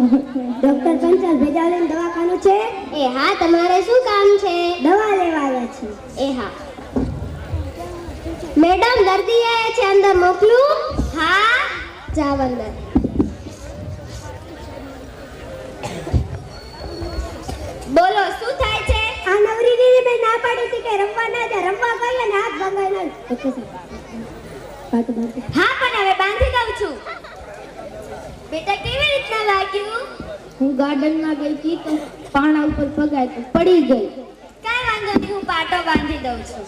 ડોક્ટર પંચાલ ભેજાવાલીનું દવાખાનું છે? એ હા, તમારે શું કામ છે? દવા લેવા આવ્યા છે. એ હા. મેડમ, દર્દી આયા છે, અંદર મોકલું? હા, જાવ અંદર. બોલો, શું થાય છે? આ નવરીની મેં ના પાડી હતી કે રમવા ના જા. રમવા ગઈ અને હાથ ભંગાઈ હા, પણ હવે બાંધી દઉં છું. બેટા, કેવી રીતના લાગ્યું? હું ગાર્ડનમાં ગઈ હતી તો પાણા ઉપર પગાય તો પડી ગઈ. કાંઈ વાંધો નહીં, હું પાટો બાંધી દઉં છું.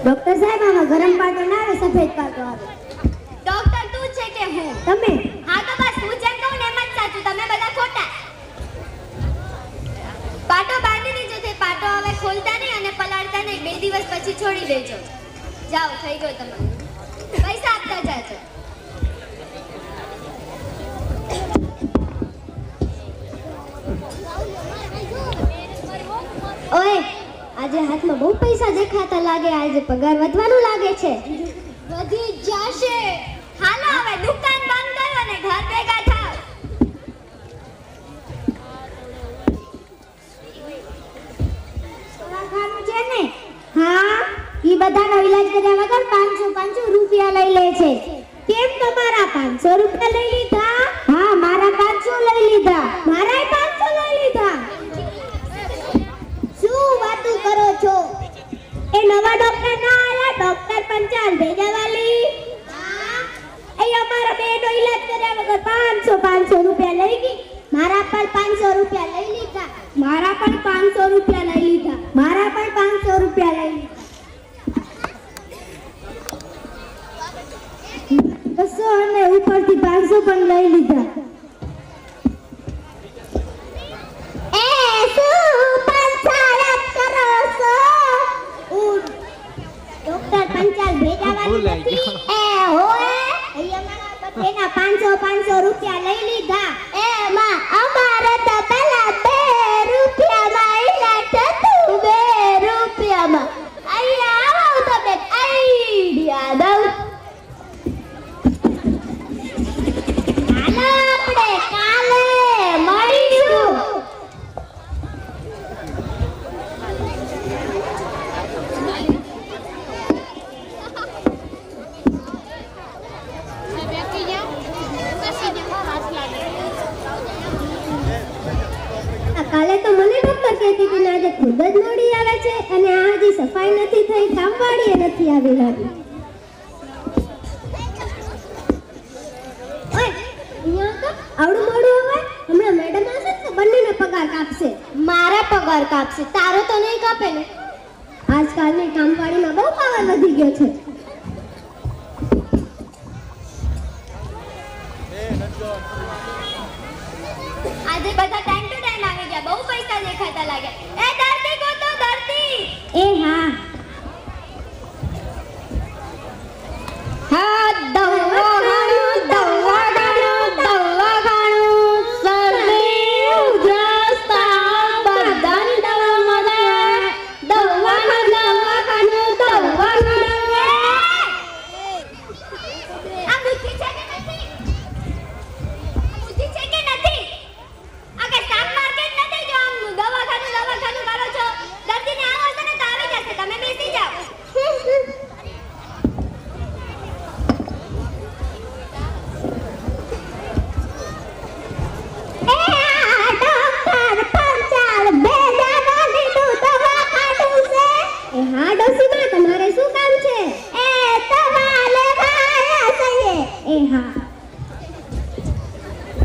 ડોક્ટર સાહેબ, આમાં ગરમ પાટો ના આવે, સફેદ પાટો આવે. ડોક્ટર તું છે કે હું? તમે. હા તો બસ, હું જેમ કહું ને એમ જ સાચું, તમે બધા ખોટા. પાટો બાંધી દીધો છે. પાટો હવે ખોલતા નહીં અને પલાળતા નહીં. 2 દિવસ પછી છોડી દેજો. જાઓ, થઈ ગયો તમારું. પૈસા આપતા જાજો. ઓય, આજે હાથમાં બહુ પૈસા દેખાતા લાગે. આજે પગાર વધવાનું લાગે છે. વધી જશે. હાલો હવે દુકાન બંધ કરો અને ઘર ભેગા થાવ. દવાખાનું છે ને? હા, ઈ બધાનો ઈલાજ કર્યા વગર 500 રૂપિયા લઈ લે છે. કેમ તમારા 500 રૂપિયા લઈ લીધા? હા, મારા 500 લઈ લીધા. મારાય 500 લઈ લીધા. શું વાતું કરો છો? એ નવા ડોક્ટર ના આયા? ડોક્ટર પંચાલ ભેજાવાલી. એ અમારા બેનો ઈલાજ કર્યા વગર 500 રૂપિયા લઈ ગઈ. મારા પર 500 રૂપિયા લઈ લીધા. મારા પણ 500 રૂપિયા લઈ લીધા. મારા પણ 500 રૂપિયા લઈ લીધા. બસો અને ઉપરથી 500 પણ લઈ લીધા. એ શું પંચાયત કરો છો? ડોક્ટર પંચાલ ભેજાવાલી નથી. એ હોય અહીંયા મારા બધાના 500 રૂપિયા લઈ લીધા. એમાં અમારે તો પેલા 2 રૂપિયામાં ઈલાજ થતું. 2 રૂપિયામાં. અહીંયા આવો તો બે આઈડિયા દઉં. હાલો, આપણે કાલે મળીશું. કાલે તો મને ડોક્ટર કહેતી હતી ને આજે ખુદ જ મોડી આવે છે અને આ હજી સફાઈ નથી થઈ, કામવાળીએ નથી આવી લાગી. ઓય, અહીંયા તો આવડું મોડું આવે. હમણાં મેડમ આવશે તો બંનેનો પગાર કાપશે. મારા પગાર કાપશે, તારો તો નહીં કાપે ને. આજકાલની કામવાળીમાં બહુ પાવર વધી ગયો છે. આજે બધા ટાઈમ ટુ ટાઈમ આવી ગયા. બહુ પૈસા દેખાતા લાગ્યા. એ દર્દી ગોતો, દર્દી. એ હા. હા, દવાખાનું, દવાખાનું, દવાખાનું. શરદી, ઉધરસ, તાવ, બધાની દવા મળે. દવાખાનું, દવાખાનું, દવાખાનું. આ બુદ્ધિ છે કે નથી? બુદ્ધિ છે કે નથી? આ કે શાક માર્કેટ નથી જો આમ દવાખાનું દવાખાનું કરો છો. દર્દીને આવો હશે ને તો આવી જશે. તમે બેસી જાઓ. એ આ ડોક્ટર પંચાલ ભેજાવાલીનું દવાખાનું છે. એ હા ડોસીમાં, તમારે શું કામ છે? એ દવા લેવા આવ્યા છીએ. એ હા.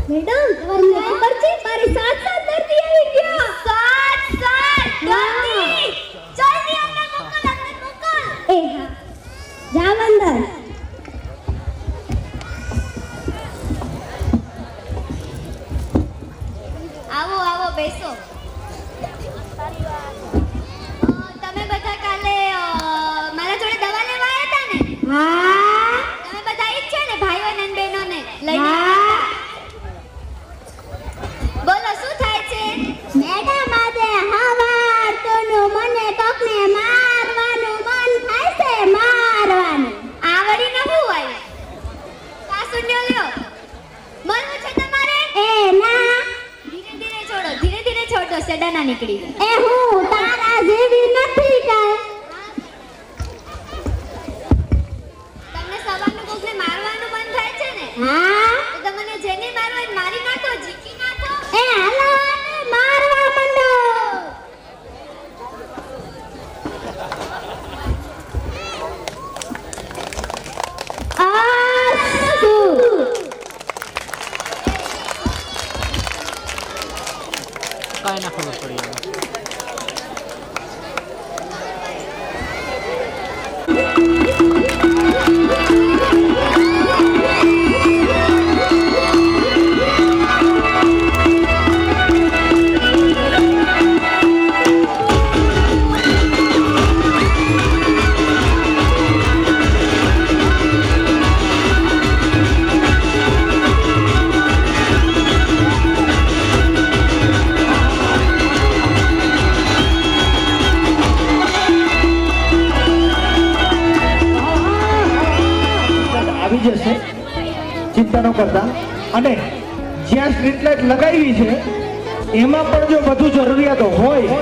મેડમ, તમને ખબર છે મારી 7 દર્દી આવી ગયા. 7 દર્દી. જલ્દી અમને મોકલ, અમને મોકલ. એ હા. જાવ અંદર. આવો આવો બેસો. હા તમે બધા ઈ જ છો ને ભાઈઓ અને બહેનોને લઈને હા બોલો શું થાય છે મેડમ આજે હવાર તોનું મને કોકને મારવાનું મન થાય છે મારવાનું આ વળી નવું આવ્યું સાસુન્યો લ્યો મરવું છે તમારે એ ના ધીરે ધીરે છોડો સેડા ના નીકળી જાય એ હું તારા જેવી નથી કાંઈ તમને સવારનું કોકને મારવાનું મન થાય છે ને હા તો તમને જેને મારવા હોય મારી નાખો જીકી નાખો એ હાલો આને મારવા માંડો કાંઈ ના ખબર પડી હવે. આવી જશે, ચિંતા ન કરતા. અને જ્યાં સ્ટ્રીટ લાઇટ લગાવી છે એમાં પણ જો વધુ જરૂરિયાતો હોય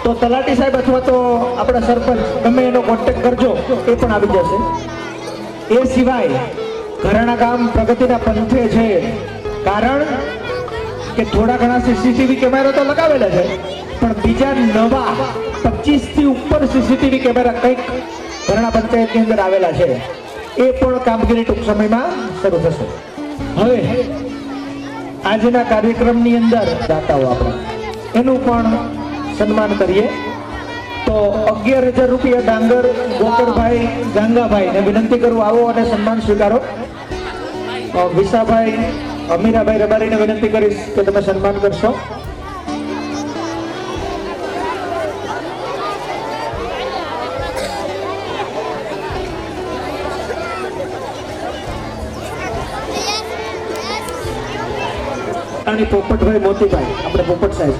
તો તલાટી સાહેબ અથવા તો આપણા સરપંચ ગમે એનો કોન્ટેક્ટ કરજો, એ પણ આવી જશે. એ સિવાય ઘરાણા ગામ પ્રગતિના પંથે છે, કારણ કે થોડા ઘણા સીસીટીવી કેમેરા તો લગાવેલા છે, પણ બીજા નવા 25 થી ઉપર સીસીટીવી કેમેરા કંઈક ઘરાણા પંચાયતની અંદર આવેલા છે. એ પણ કામગીરી ટૂંક સમયમાં શરૂ થશે. હવે આજના કાર્યક્રમની અંદર દાતાઓ આપણે એનું પણ સન્માન કરીએ. તો 11,000 રૂપિયા ડાંગર ગોકરભાઈ ગાંગાભાઈને વિનંતી કરું આવો અને સન્માન સ્વીકારો. વિસાભાઈ અમીરાભાઈ રબારીને વિનંતી કરીશ કે તમે સન્માન કરશો. અને પોપટભાઈ મોતીભાઈ, આપણે પોપટ સાહેબ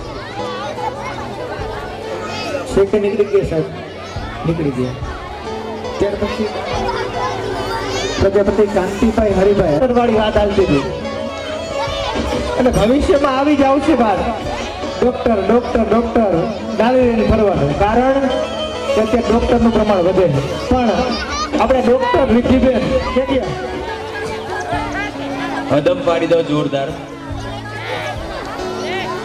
છે કે નીકળી ગયા સાહેબ? નીકળી ગયા. ત્યાર પછી પ્રજાપતિ કાંતિભાઈ હરિભાઈ વાળી વાત આવતી હતી અને ભવિષ્યમાં આવી જ આવશે વાત. ડોક્ટર ડોક્ટર ડોક્ટર ડાળી ફરવાનું, કારણ કે અત્યારે ડોક્ટરનું પ્રમાણ વધે છે. પણ આપણે ડોક્ટર રિદ્ધિબેન કે અદબ પાડી દો જોરદાર.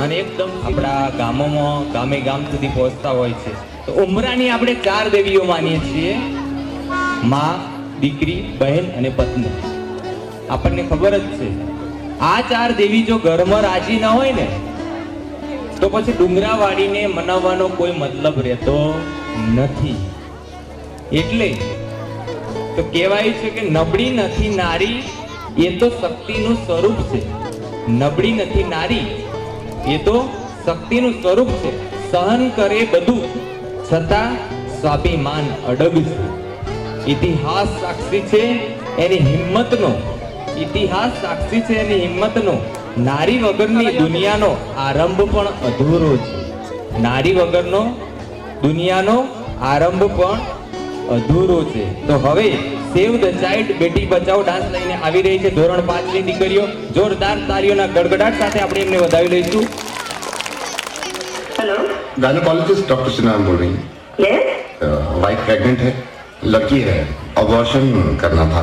અને એકદમ આપણા ગામોમાં ગામે ગામ સુધી પહોંચતા હોય છે. તો ઉમરાની આપણે 4 દેવીઓ માનીએ છીએ: માં, દીકરી, બહેન અને પત્ની. આપણને ખબર જ છે આ 4 દેવી જો ઘરમાં રાજી ન હોય ને તો પછી ડુંગરાવાડીને મનાવવાનો કોઈ મતલબ રહેતો નથી. એટલે તો કહેવાય છે કે નબળી નથી નારી, એ તો શક્તિનું સ્વરૂપ છે. નબળી નથી નારી, એ તો શક્તિનું સ્વરૂપ છે. સહન કરે બધું છતાં સ્વાભિમાન અડગ છે. ઇતિહાસ સાક્ષી છે એની હિંમતનો. ઇતિહાસ સાક્ષી છે એની હિંમતનો. નારી વગરની દુનિયાનો આરંભ પણ અધૂરો છે. નારી વગરનો દુનિયાનો આરંભ પણ અધૂરો છે. તો હવે સેવ the child Beti Bachao dance લઈને આવી રહી છે ધોરણ 5 ની દીકરીઓ. જોરદાર તાળીઓના ગડગડાટ સાથે આપણે એમને વધાવી લઈશું. हेलो गायनोकोलॉजिस्ट डॉक्टर सिन्हा बोल रही हैं. यस वाइफ प्रेग्नेंट है, लड़की है, अबॉर्शन करना था.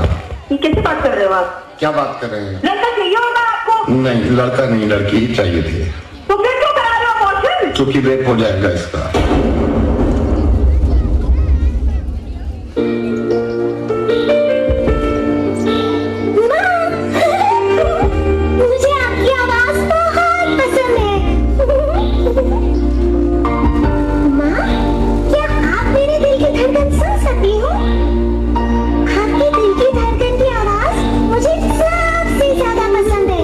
ये कैसे बात कर रहे हो आप? क्या बात कर रहे हैं? लड़का चाहिए होगा आपको? नहीं, लड़का नहीं, लड़की ही चाहिए थी, तो फिर क्यों करा रहे हो अबॉर्शन? क्योंकि रेप हो जाएगा इसका. मुझे आपकी आवाज बहुत पसंद है. माँ, क्या आप मेरे दिल की धड़कन सुन सकती हो? आपके दिल की धड़कन की आवाज मुझे सबसे ज्यादा पसंद है.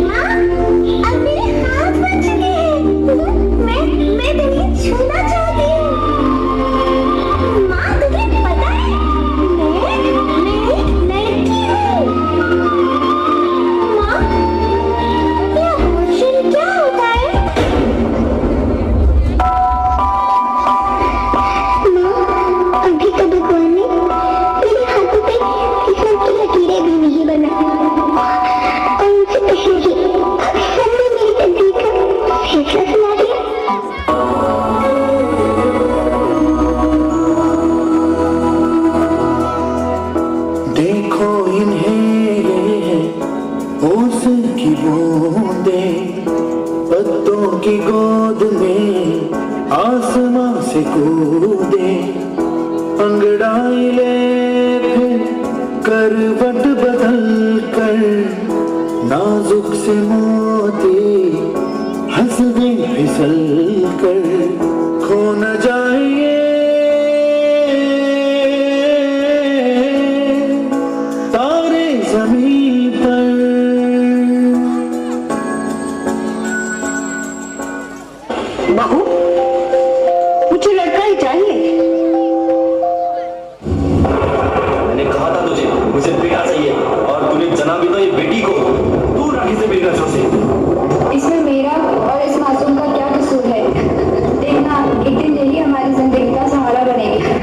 माँ, दे अंगड़ाई ले फिर करवट बदल कर नाजुक से मोती हंस गई फिसल कर खो न जाए तारे जमीन पर। बहू, मुझे लड़का ही चाहिए। मैंने कहा था तुझे मुझे बेटा चाहिए और तूने जना भी तो ये बेटी को दूर रखी से मेरी नजरों से। इसमें मेरा और इस मासूम का क्या कसूर है? देखना एक दिन यही हमारी जिंदगी का सहारा बनेगी।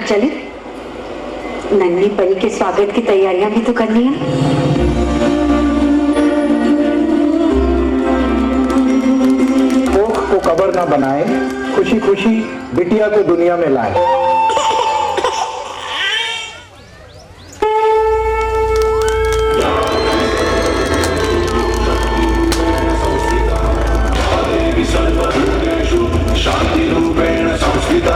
चले, नन्ही परी के स्वागत की तैयारियां भी तो करनी है। कोख को कबर ना बनाए, खुशी खुशी बिटिया को दुनिया में लाए। शांति रूपेण संस्कृता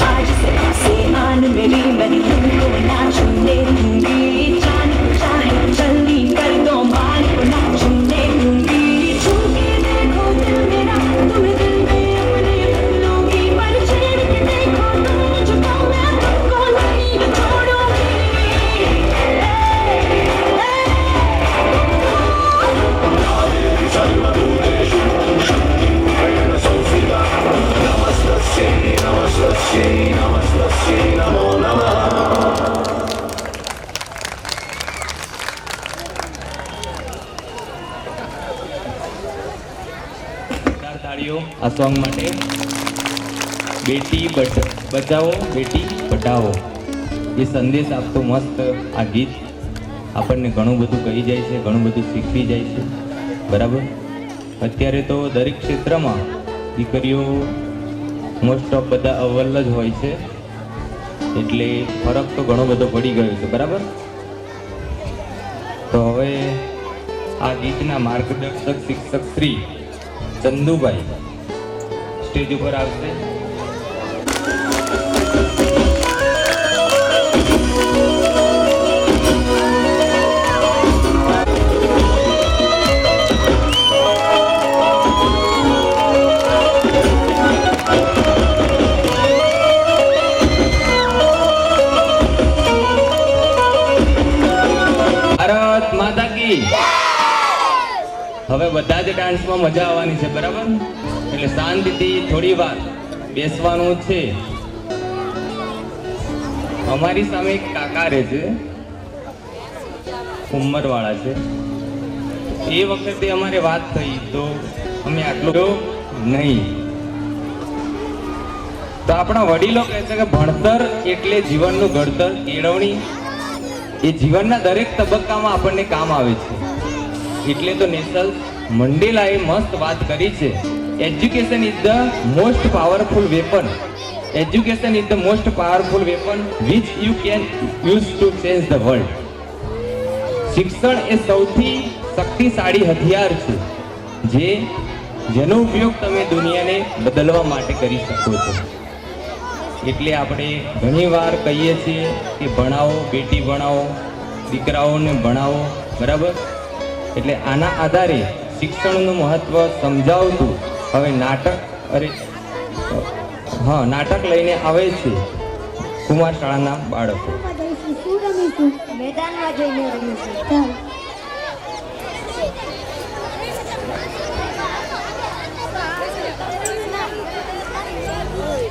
आज से आसमान मेरी बनी तुमको ना छूने दूंगी, चांद को चाहे जल्दी कर दो बाल को ना छूने दूंगी। छू के देखो दिल मेरा, तुम्हें दिल में अपने लूंगी, पर छेड़ के देखो तुम मुझको नमस्तस्यै नमो नमः તાળીઓ આ સોંગ માટે. બેટી બચાવો બેટી પઢાઓ એ સંદેશ આપતો મસ્ત આ ગીત આપણને ઘણું બધું કહી જાય છે, ઘણું બધું શીખવી જાય છે. બરાબર. અત્યારે તો દરેક ક્ષેત્રમાં દીકરીઓ મોસ્ટ ઓફ બધા અવ્વલ જ હોય છે, એટલે ફરક તો ઘણો બધો પડી ગયો છે. બરાબર. તો હવે આ ગીતના માર્ગદર્શક શિક્ષક શ્રી ચંદુભાઈ સ્ટેજ ઉપર આવશે. ભારત માતા કી. હવે બધા જ ડાન્સમાં મજા આવવાની છે. બરાબર. એટલે શાંતિથી થોડી વાર બેસવાનું છે. અમારી સામે એક કાકા રહે છે, ઉંમરવાળા છે. એ વખતે અમારે વાત થઈ તો અમે આટલું નહીં. તો આપણા વડીલો કહે છે કે ભણતર એટલે જીવનનું ઘડતર, કેળવણી એ જીવનના દરેક તબક્કામાં આપણને કામ આવે છે. એટલે તો નેલ્સન મંડેલાએ મસ્ત વાત કરી છે, education is the most powerful weapon. Education is the most powerful weapon which you can use to change the world. શિક્ષણ એ સૌથી શક્તિશાળી હથિયાર છે જેનો ઉપયોગ તમે દુનિયાને બદલવા માટે કરી શકો છો. એટલે આપણે ઘણીવાર કહીએ છીએ કે ભણાવો બેટી ભણાવો, દીકરાઓને ભણાવો. બરાબર. એટલે આના આધારે શિક્ષણનું મહત્વ સમજાવતું હવે નાટક લઈને આવે છે કુમાર શાળાના બાળકો. મેદાનમાં જઈને રમીશું.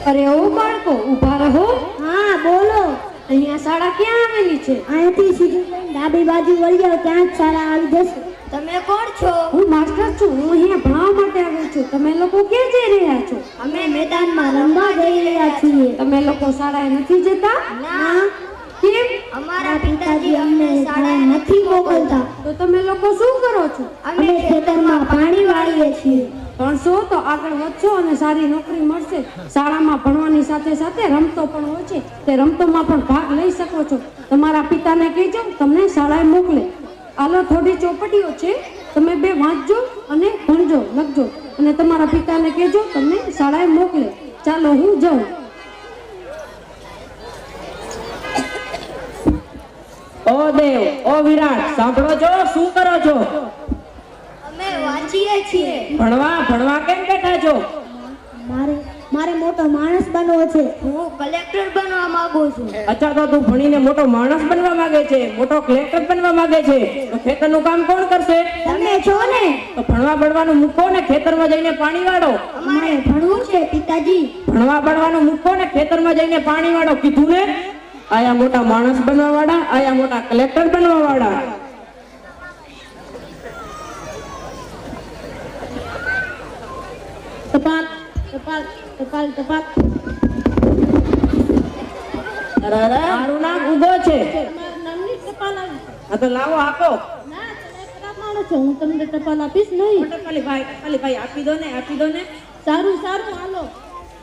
અરે ઓ બાળકો ઊભા રહો. હા બોલો. અહીંયા શાળા ક્યાં આવેલી છે? અહીંથી સીધું ડાબી બાજુ વળી જાઓ, ત્યાં જ શાળા આવી જશે. તમે કોણ છો? હું માસ્ટર છું. હું અહીંયા ભણવા માટે આવી છું. તમે લોકો ક્યાં જઈ રહ્યા છો? અમે મેદાનમાં રમવા જઈ રહ્યા છીએ. તમે લોકો શાળાએ નથી જતા? ના. કેમ? અમારા પિતાજી અમને શાળાએ નથી મોકલતા. તો તમે લોકો શું કરો છો? અમે ખેતરમાં પાણી વાળીએ છીએ. ભણશો તો આગળ વધશો અને સારી નોકરી મળશે. શાળામાં ભણવાની સાથે સાથે રમતો પણ હોય છે, તે રમતોમાં પણ ભાગ લઈ શકો છો. તમારા પિતાને કહેજો તમને શાળાએ મોકલે. આલો થોડી ચોપડીઓ છે, તમે બે વાંચજો અને ભણજો, લખજો અને તમારા પિતાને કહેજો તમને શાળાએ મોકલે. ચાલો હું જાઉં. ઓ દેવ, ઓ વિરાટ, સાંભળો છો? શું કરો છો? અમે વાંચીએ છીએ. ભણવા કેમ બેઠા છો? મારે મોટો માણસ બનવો છે. હું કલેક્ટર બનવા માંગુ છું. અચ્છા, તો તું ભણીને મોટો માણસ બનવા માંગે છે, મોટો કલેક્ટર બનવા માંગે છે, તો ખેતરનું કામ કોણ કરશે? તમે છો ને. તો ભણવાનું મૂકો ને ખેતરમાં જઈને પાણી વાળો. અમારે ભણવું છે પિતાજી. ભણવાનું મૂકો ને ખેતરમાં જઈને પાણી વાળો. કીધું ને? આયા મોટા માણસ બનવા વાળા, આયા મોટા કલેક્ટર બનવા વાળા. ટપાલ ટપાલ ટપાલ ટપાલ. અરે મારું નામ ઉગો છે. હા તો લાવો, આપો. હું તમને ટપાલ આપીશ નહીં. ટપાલી ભાઈ આપી દો ને. સારું હાલો.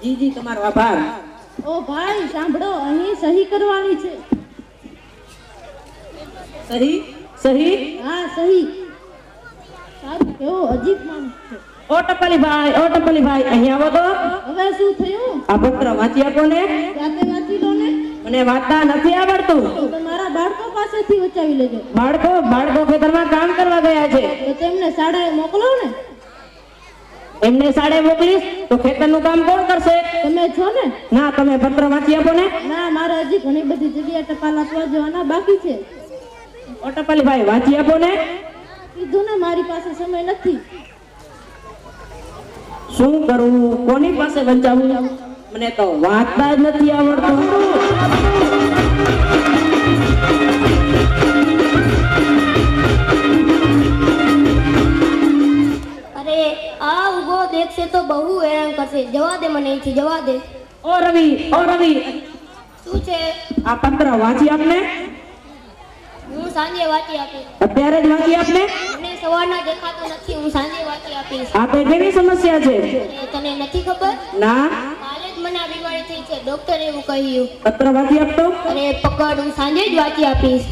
જી તમારો આભાર. ઓ ભાઈ સાંભળો, અહીં સહી કરવાની છે. સહી? હા સહી. સારું, કેવો અજીબ માણસ છે. ઓ ટપાલી ભાઈ અહીં આવો તો. હવે શું થયું? આ પત્ર વાંચી આપો ને. જાતે વાંચી લો ને. મને વાંચતા નથી આવડતું. તો મારા બાળકો પાસેથી વચાવી લેજો. બાળકો ખેતરમાં કામ કરવા ગયા છે, તો તેમને શાળાએ મોકલો ને. એમને શાળાએ મોકલીશ તો ખેતરનું કામ કોણ કરશે? તમે છો ને. ના, તમે પત્ર વાંચી આપો ને. ના, મારે હજી ઘણી બધી જગ્યાએ ટપાલ આપવા જવાના બાકી છે. ઓ ટપાલી ભાઈ વાંચી આપો ને. કીધું ને, મારી પાસે સમય નથી. શું કરવું? કોની પાસે વંચાવું? મને તો વાંચતા જ નથી આવડતું. અરે આ ઉભો દેખશે તો બહુ હેરાન કરશે. જવા દે મને અહીંથી, જવા દે. ઓ રવિ, ઓ રવિ, શું છે? આ પત્ર વાંચી આપને. હું સાંજે વાંચી આપીશ. અત્યારે જ વાંચી આપને. મને સવારના દેખાતો નથી, હું સાંજે વાંચી આપીશ. આ તો કેવી સમસ્યા છે? અરે, તને નથી ખબર? ના. કાલે જ મને આ બીમારી થઈ છે, ડોક્ટરે એવું કહ્યું. પત્ર વાંચી આપતો. અરે પકડ, હું સાંજે જ વાંચી આપીશ.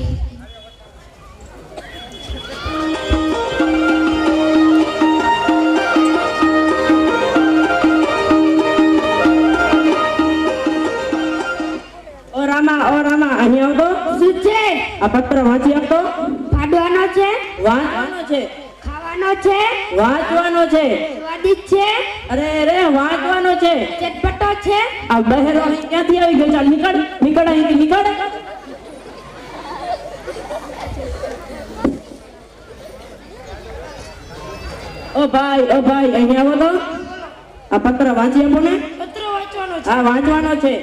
ઓ રામા, અહીંયા આવતો. શું છે? આ પત્ર વાંચી આપતો. પાડવાનો છે, વાંચવાનો છે. ખાવાનો છે, વાંચવાનો છે. સ્વાદિષ્ટ છે, અરે રે વાંચવાનો છે. ચટપટો છે. આ બહેરો અહીં ક્યાંથી આવી ગયો? ચાલ નીકળ, નીકળ અહીંથી, નીકળ. ઓ ભાઈ, અહીંયા આવો તો. આ પત્ર વાંચી આપો ને. પત્ર વાંચવાનો છે. હા, વાંચવાનો છે.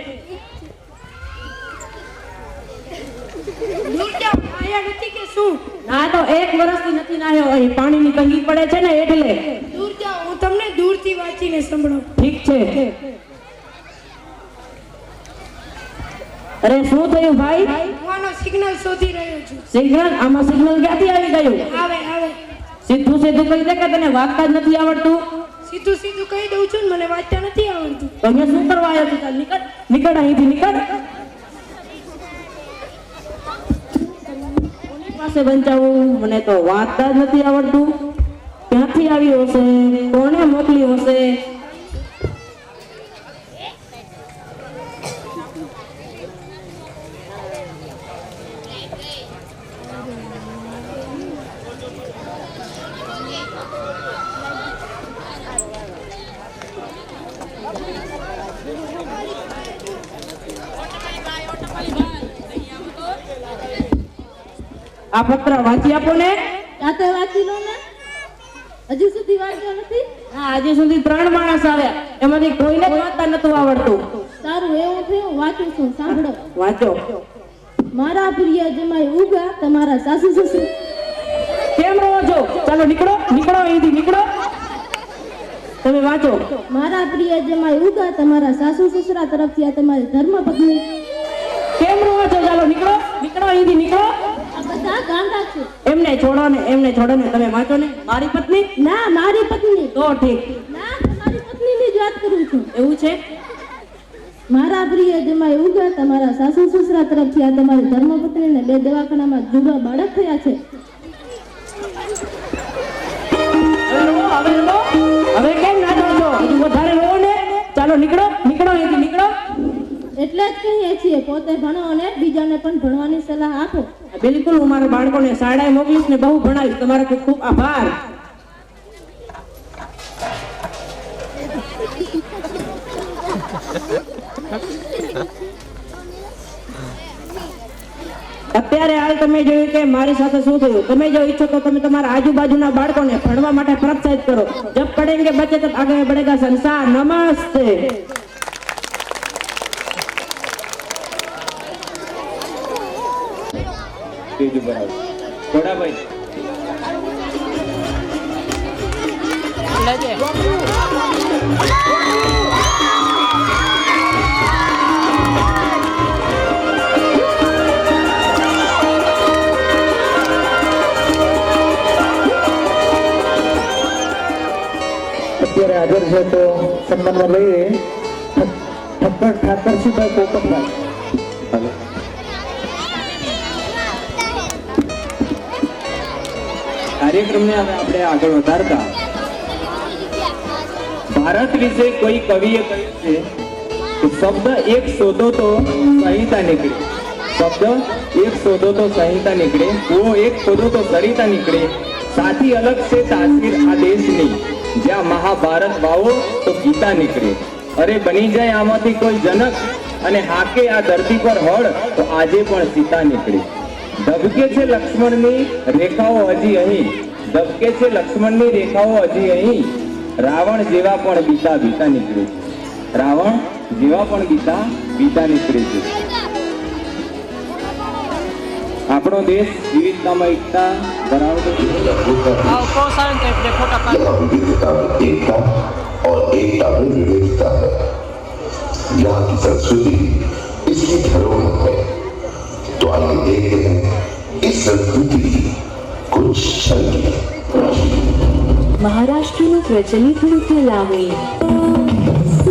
દૂર જાઓ, આયા નથી કે શું? ના તો 1 વર્ષથી નથી નાહ્યો. અહીં પાણીની તંગી પડે છે ને એટલે. દૂર જાઓ, હું તમને દૂરથી વાંચીને સંભળાવું. ઠીક છે. અરે શું થયું ભાઈ? હું આનો સિગ્નલ શોધી રહ્યો છું. સિગ્નલ? આમાં સિગ્નલ ક્યાંથી આવી ગયું? આવે આવે. સીધું સીધું કહી દે કે તને વાંચતા જ નથી આવડતું. સીધું સીધું કહી દઉં છું ને, મને વાંચતા નથી આવડતું. તો અહીંયા શું કરવા આવ્યો તું? ચાલ નીકળ, નીકળ અહીંથી, નીકળ. કોની પાસે વંચાવું? મને તો વાંચતા જ નથી આવડતું. ક્યાંથી આવ્યું હશે? કોણે મોકલ્યું હશે? આ પત્ર વાંચી આપો ને. રાતે વાંચી લો ને. હજુ સુધી વાંચ્યો નથી? હા, હજી સુધી 3 માણસ આવ્યા, એમાંથી કોઈને જ વાંચતા નતું આવડતું. સારું, એવું થયું. વાંચું છું, સાંભળો. વાંચો. મારા પ્રિય જમાઈ ઉગા, તમારા સાસુ સસુ. કેમ રહો છો? ચાલો નીકળો, નીકળો અહીંથી, નીકળો. તમે વાંચો. મારા પ્રિય જમાઈ ઉગા, તમારા સાસુ સસરા તરફથી આ તમારી ધર્મપત્ની. કેમ રહો છો? ચાલો નીકળો, નીકળો અહીંથી, નીકળો. આ બધા ગાંડા છે. એમને છોડો ને, એમને છોડો ને. તમે વાંચો ને. મારી પત્ની? ના, મારી પત્ની. તો ઠીક. ના, તમારી પત્નીની જ વાત કરું છું. એવું છે? મારા પ્રિય જમાઈ ઉગા, તમારા સાસુ સસરા તરફથી આ તમારી ધર્મપત્નીને 2 દવાખાનામાં જુદા બાળક થયા છે. હવે કેમ નાચો છો? હજુ વધારે રહો ને. ચાલો નીકળો, નીકળો અહીંથી, નીકળો. એટલે જ કહીએ છીએ, પોતે ભણો અને બીજાને પણ ભણવાની સલાહ આપો. બિલકુલ, હું મારા બાળકોને શાળાએ મોકલીશ ને બહુ ભણાવીશ. તમારો ખૂબ ખૂબ આભાર. અત્યારે હાલ તમે જોયું કે મારી સાથે શું થયું. તમે જો ઈચ્છો તો તમે તમારા આજુબાજુના બાળકોને ભણવા માટે પ્રોત્સાહિત કરો. જબ પढ़ेंगे बच्चे तब आगे बढ़ेगा संसार. नमस्ते. થોડા ભાઈ અત્યારે હાજર છે તો સન્માનમાં લઈએ ઠક્કર ઠાકરસિંહભાઈ પોપટભાઈ. કાર્યક્રમને હવે આપણે આગળ વધારતા ભારત વિશે કોઈ કવિએ કહ્યું છે કે શબ્દ એક શોધો તો સંહિતા નીકળે. શબ્દ એક શોધો તો સંહિતા નીકળે, કૂવો એક ખોદો તો સરિતા નીકળે. સાથી અલગ છે તાસીર આ દેશની, જ્યાં મહાભારત વાવો તો ગીતા નીકળે. અરે બની જાય આમાંથી કોઈ જનક અને હાકે આ ધરતી પર હળ તો આજે પણ સીતા નીકળે. ધબકે છે લક્ષ્મણની રેખાઓ હજી અહીં, ધબકે છે લક્ષ્મણની રેખાઓ હજી અહીં. રાવણ જેવા પણ બીતા બીતા નીકળે. રાવણ જેવા પણ ગીતા ગીતાની પ્રેમ છે. આપણો દેશ વિવિધતામાં એકતા ધરાવતો છે. यहाँ विविधता में एकता और एकता में विविधता है. यहाँ की संस्कृति इसकी धरोहर है. तो आइए देखते हैं इस संस्कृति की कुछ झलकियां. મહારાષ્ટ્રનું પ્રચલિત નૃત્ય લાવણી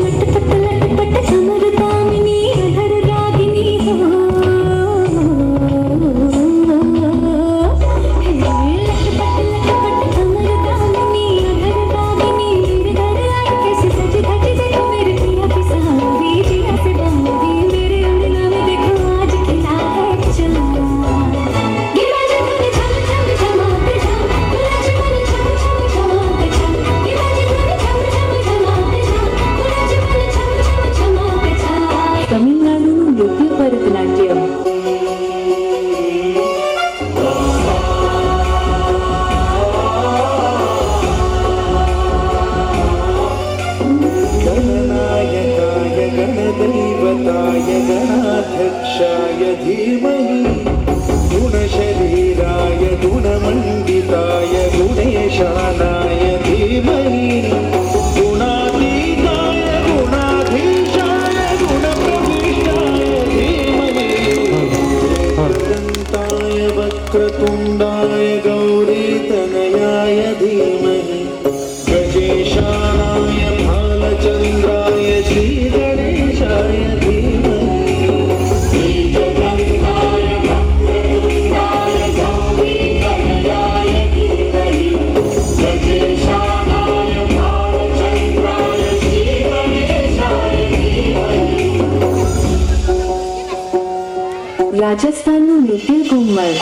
લટપટ લટપટ સમર કામિની અધર રાગિની હો લટપટ લટપટ સમર કામિની અધર રાગિની मेरे घर आई कैसे सज धज देखो मेरे पिया की सहारी जिया से बंदी मेरे अंगना में देखो आज खिला है चला गिरा जगन झम झम झमाते झम गुला जगन झम झम झमाते झम गिरा जगन झम झम झमाते झम गुला जगन झम झम झमाते झम તમિલનાડુનું નૃત્ય ભરતનાટ્યમ गणनायकाय गणदैवताय गणाध्यक्षाय धीमहि गुणशरीराय गुणमण्डिताय गुणेशानाय धीमहि गुणातीताय गुणाधीशाय गुणप्रविष्टाय धीमहि वक्रदन्ताय वक्रतुण्डाय गौरीतनयाय धीमहि गजेशानाय भालचन्द्राय श्रीगणेशाय धीमहि श्रीजगन्नाय वक्रतुण्डाय गौरीतनयाय धीमहि गजेशानाय भालचन्द्राय श्रीगणेशाय धीमहि. રાજસ્થાનનું નૃત્ય ઘુમ્મર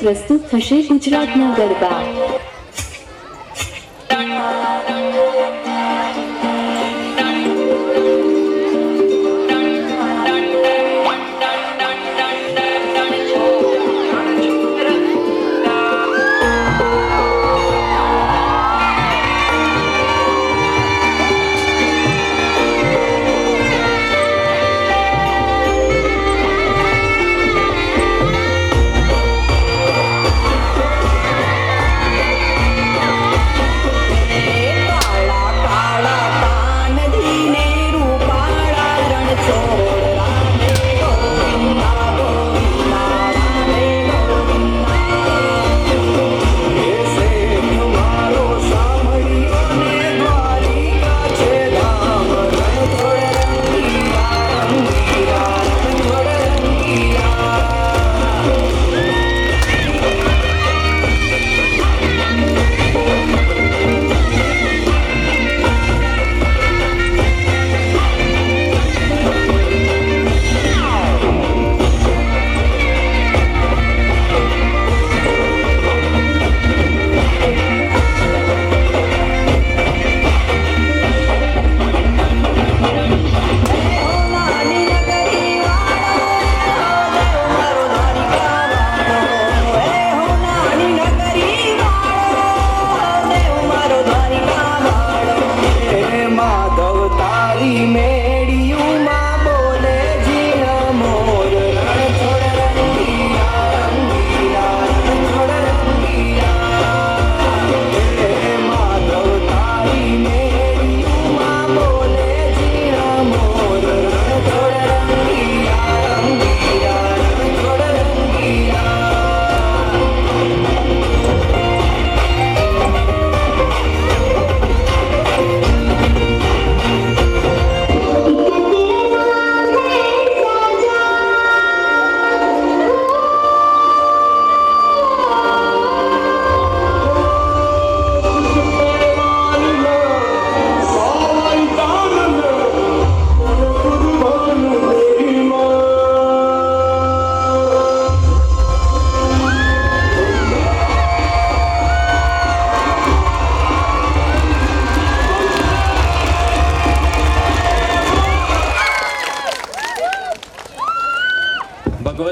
પ્રસ્તુત થશે ગુજરાતના ગરબા.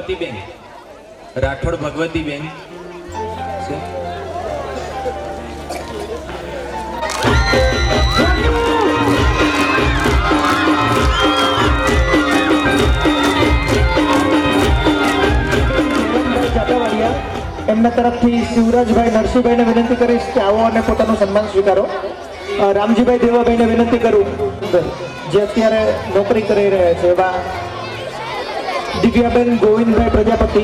ભગવતીબેન રાઠોડ ભગવતીબેન છે. એમના તરફથી શિવરાજભાઈ નરસિંહભાઈને વિનંતી કરીશ કે આવો અને પોતાનું સન્માન સ્વીકારો. રામજીભાઈ દેવાભાઈને વિનંતી કરું જે અત્યારે નોકરી કરી રહ્યા છે એવા દિવ્યાબેન ગોવિંદભાઈ પ્રજાપતિ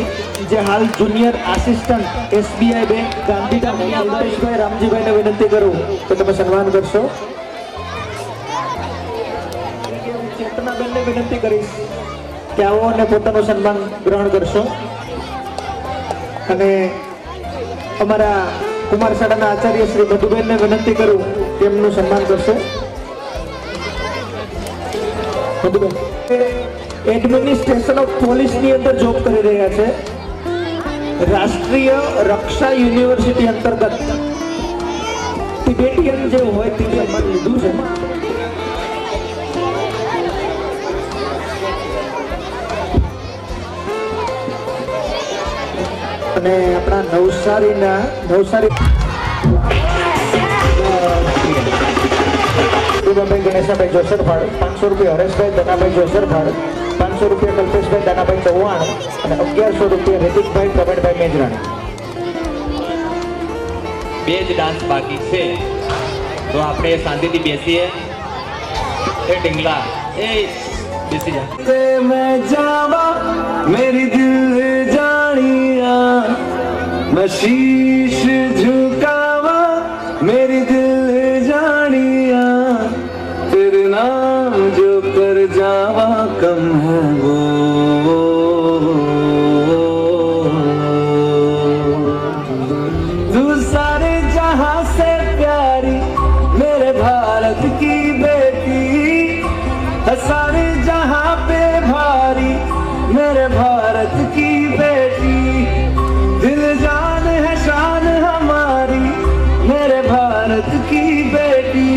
જે હાલ junior assistant SBI bank Gandhidham. Alpeshbhai રામજીભાઈને વિનંતી કરું કે તમે સન્માન કરશો. ચેતનાબેનને વિનંતી કરીશ કે આવો અને પોતાનું સન્માન ગ્રહણ કરશો. અને અમારા કુમાર શાળાના આચાર્ય શ્રી મધુબેનને વિનંતી કરું કે એમનું સન્માન કરશે. મધુબેન એડમિનિસ્ટ્રેશન ઓફ પોલીસની અંદર જોબ કરી રહ્યા છે. રાષ્ટ્રીય રક્ષા યુનિવર્સિટી અંતર્ગત તિબેટિયન જે હોય તે સન્માન લીધું છે. અને આપણા નવસારી ગણેશાભાઈ જોસરફાળ 500 રૂપિયા, હરેશભાઈ દાનાભાઈ જોસરફાળ 500 રૂપિયા, કલ્પેશભાઈ દાનાભાઈ ચૌહાણ અને 1100 રૂપિયા રિતિકભાઈ પ્રવીણભાઈ મેજરાણી. 2 જ ડાન્સ બાકી છે તો આપણે શાંતિથી બેસીએ. એ ઢીંગલા એ બેસી જા. मैं जावा मेरी दिल जानिया मैं शीश झुकावा मेरी दिल जानिया तेरे नाम जो पर जावा कम है वो तू सारे जहां से प्यारी मेरे भारत की बेटी सारे जहां पे भारी मेरे भारत की बेटी दिल जान है शान हमारी मेरे भारत की बेटी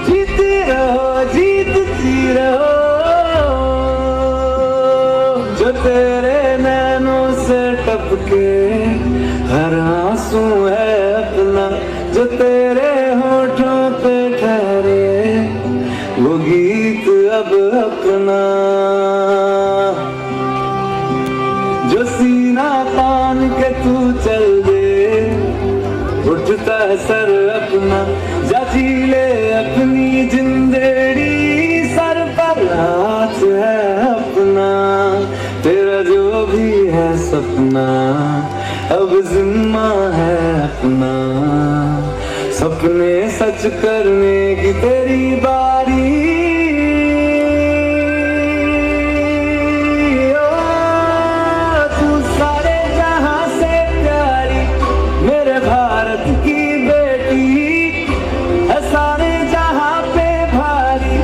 जीती रहो जीतती रहो जो तेरे नैनों से टपके हर आंसू है अपना जो तेरे होठों पे ठहरे वो गीत अब अपना जो सीना तान के तू चल दे उठता है सर अपना जाची ले अपनी जिंदड़ी सर पर हाथ है अपना तेरा जो भी है सपना अब जिम्मा है अपना सपने सच करने की तेरी बारी ओ, तू सारे जहां से प्यारी मेरे भारत की बेटी है सारे जहां पे भारी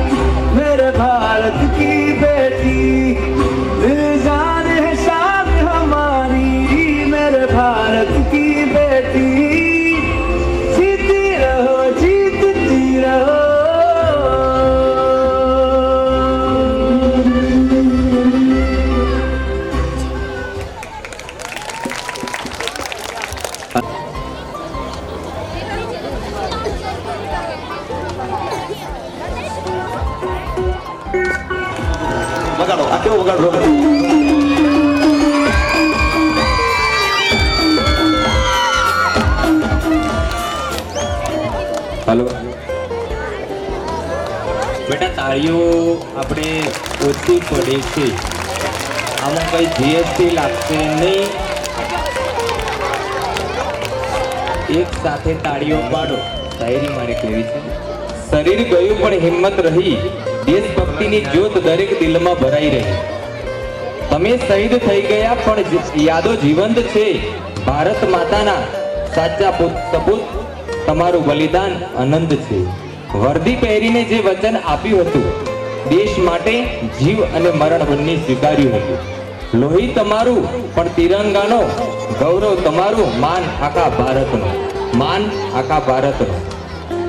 मेरे भारत की बेटी दिल जान है शान हमारी मेरे भारत की बेटी जीती रहो जीतती रहो વગાડો આ કેવો વગાડો. हेलो बेटा ताळीओ આપણે ઓછી પડે છે આમાં કઈ GST લાગશે નહીં. એક સાથે તાળીઓ પાડો. શાયરી મારે કહેવી છે. શરીર ગયું પણ હિંમત રહી દેશભક્તિની જ્યોત દરેક દિલમાં ભરાઈ રહી. તમે શહીદ થઈ ગયા પણ યાદો જીવંત છે. ભારત માતાના સાચા સપૂત તમારું બલિદાન અનંત છે. વર્દી પહેરીને જે વચન આપ્યું હતું દેશ માટે જીવ અને મરણ બંને સ્વીકાર્યું હતું. લોહી તમારું પણ તિરંગાનો ગૌરવ તમારું માન આખા ભારતનો માન આખા ભારતનો.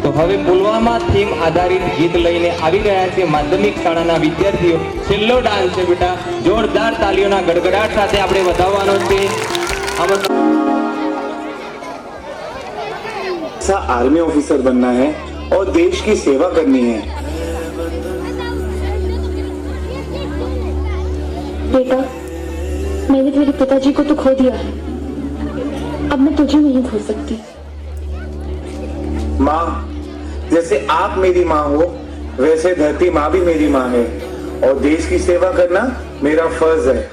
તો હવે પુલવામા થીમ આધારિત ગીત લઈને આવી રહ્યા છે માધ્યમિક શાળાના વિદ્યાર્થીઓ. છેલ્લો ડાન્સ છે બેટા, જોરદાર તાલીઓના ગડગડાટ સાથે આપણે વધાવવાનો છે. ऐसा आर्मी ऑफिसर बनना है और देश की सेवा करनी है. बेटा, मैंने तेरे पिताजी को तो खो दिया है, अब मैं तुझे नहीं खो सकती. माँ, जैसे आप मेरी माँ हो वैसे धरती माँ भी मेरी माँ है और देश की सेवा करना मेरा फर्ज है.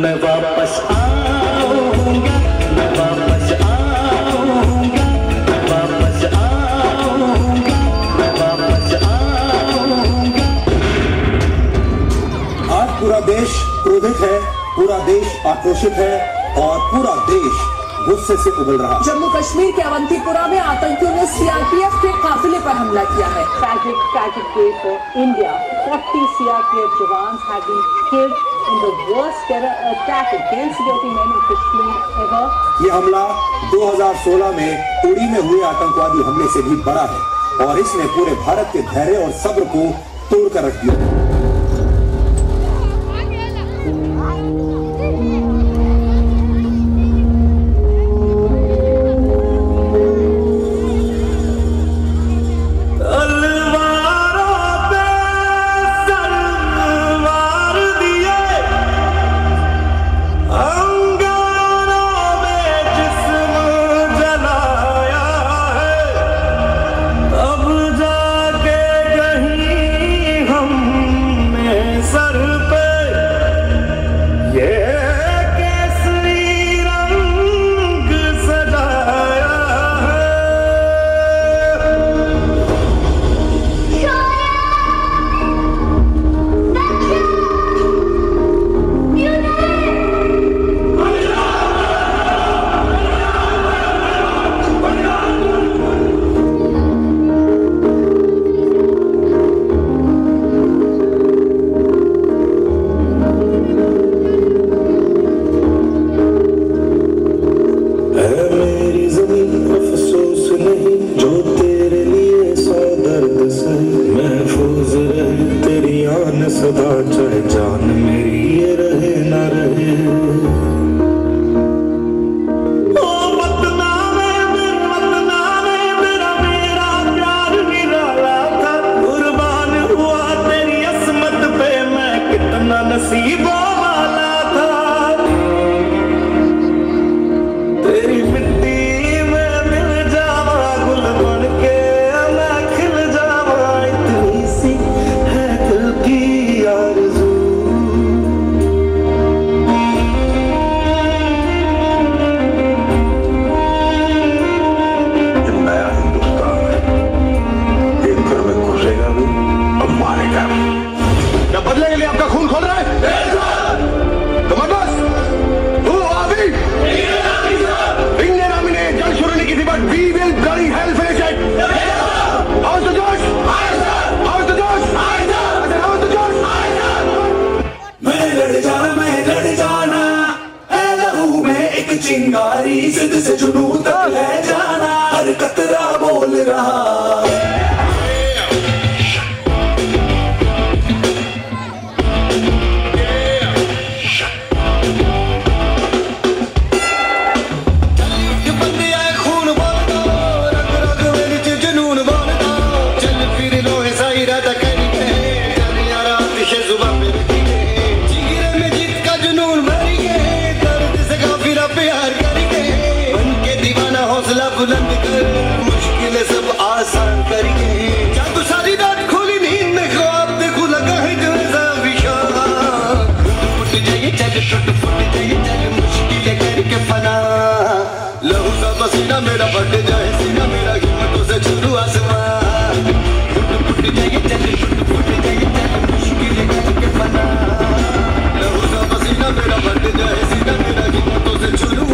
मैं वापस आऊंगा, मैं वापस आऊंगा, मैं वापस आऊंगा, मैं वापस आऊंगा. आज पूरा देश क्रोधित है, पूरा देश आक्रोशित है और पूरा देश गुस्से से उबल रहा है. जम्मू कश्मीर के अवंतीपुरा में आतंकियों ने सीआरपीएफ के काफिले पर हमला किया है. Tragic day for India. 40 CRPF jawans have been killed in the worst terror attack against security men in Kashmir ever. ये हमला 2016 में उड़ी में हुए आतंकवादी हमले से भी बड़ा है और इसने पूरे भारत के धैर्य और सब्र को तोड़ कर रख दिया. चिंगारी जिद से जुनू तक ले जाना हर कतरा बोल रहा बुलंद कर मुश्किलें सब आसान करके जादू सारी रात खोली नींद में ख्वाब देखो लगा है जो ऐसा विशाल टूट जाइए चल टूट फूट जाइए चल मुश्किलें करके फना लहू सा पसीना मेरा फट जाए सीना मेरा हिम्मतों से छू आसमान टूट फूट जाइए चल टूट फूट जाइए चल मुश्किलें करके फना लहू सा पसीना मेरा फट जाए सीना मेरा हिम्मतों से छू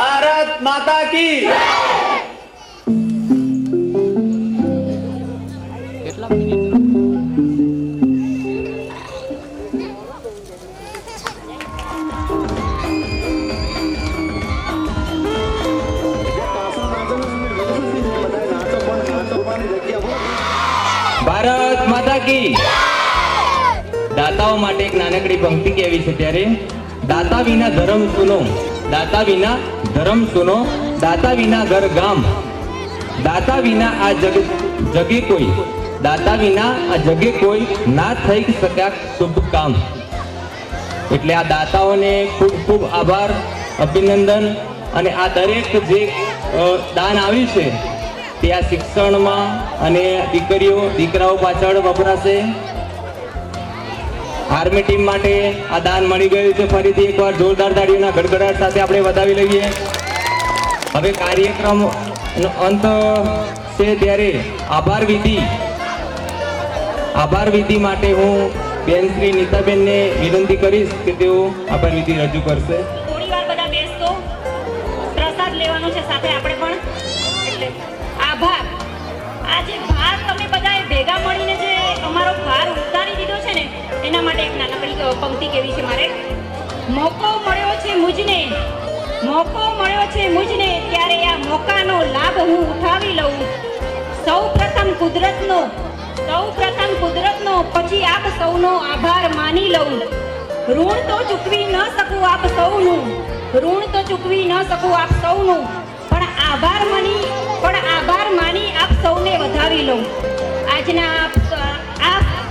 भारत माता की ભારત માતા કી દાતાઓ માટે એક નાનકડી પંક્તિ કહેવી છે ત્યારે દાતા વિના ધર્મ સુનો દાતા વિના ધર્મ સુનો દાતા વિના ઘર ગામ દાતા વિના આ જગે કોઈ દાતા વિના આ જગે કોઈ ના થઈ શક્યા શુભ કામ એટલે આ દાતાઓને ખૂબ ખૂબ આભાર અભિનંદન અને આ દરેક જે દાન આવ્યું છે તે આ શિક્ષણમાં અને દીકરાઓ પાછળ વપરાશે આર્મી ટીમ માટે આ દાન મળી ગયું છે ફરીથી એકવાર જોરદાર તાળીઓના ગડગડાટ સાથે આપણે વધાવી લઈએ હવે કાર્યક્રમનો અંત છે ત્યારે આભાર વિધિ માટે હું બેન શ્રી નીતાબેનને વિનંતી કરીશ કે તેઓ આભાર વિધિ રજૂ કરશે થોડી વાર બધા બેસતો પ્રસાદ લેવાનો છે સાથે આપણે પણ એટલે આભાર આજે ભાર તમે બધાએ ભેગા મળીને જે અમારો ભાર ઉતારી દીધો છે ને એના માટે એક નાનકડી પંક્તિ કેવી છે મારે મોકો મળ્યો છે મુજને ત્યારે આ મોકાનો લાભ હું ઉઠાવી લઉં સૌ પ્રથમ કુદરતનો પછી આપ સૌનો આભાર માની લઉં ઋણ તો ચૂકવી ન શકું આપ સૌનું ઋણ તો ચૂકવી ન શકું આપ સૌનું, પણ આભાર માની આપ સૌને વધાવી લઉં. આજના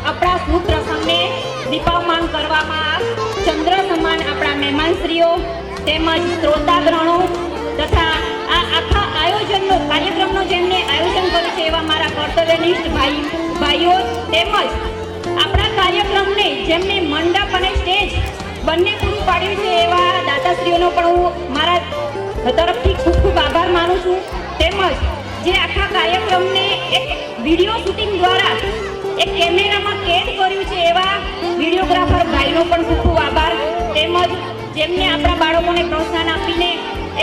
આપણા શુભ પ્રસંગને દીપાવમાન કરવામાં ચંદ્ર સમાન આપણા મહેમાનશ્રીઓ તેમજ શ્રોતાગણો તથા આ આખા કાર્યક્રમનો જેમને આયોજન કર્યું છે એવા મારા કર્તવ્યનિષ્ઠ ભાઈઓ તેમજ આપણા કાર્યક્રમને જેમને મંડપ અને સ્ટેજ બંને પૂરું પાડ્યું છે એવા દાતાશ્રીઓનો પણ હું મારા તરફથી ખૂબ ખૂબ આભાર માનું છું. તેમજ જે આખા કાર્યક્રમને એક વિડીયો શૂટિંગ દ્વારા એક કેમેરામાં કેદ કર્યું છે એવા વિડીયોગ્રાફર ભાઈનો પણ ખૂબ ખૂબ આભાર. તેમજ જેમને આપણા બાળકોને પ્રોત્સાહન આપીને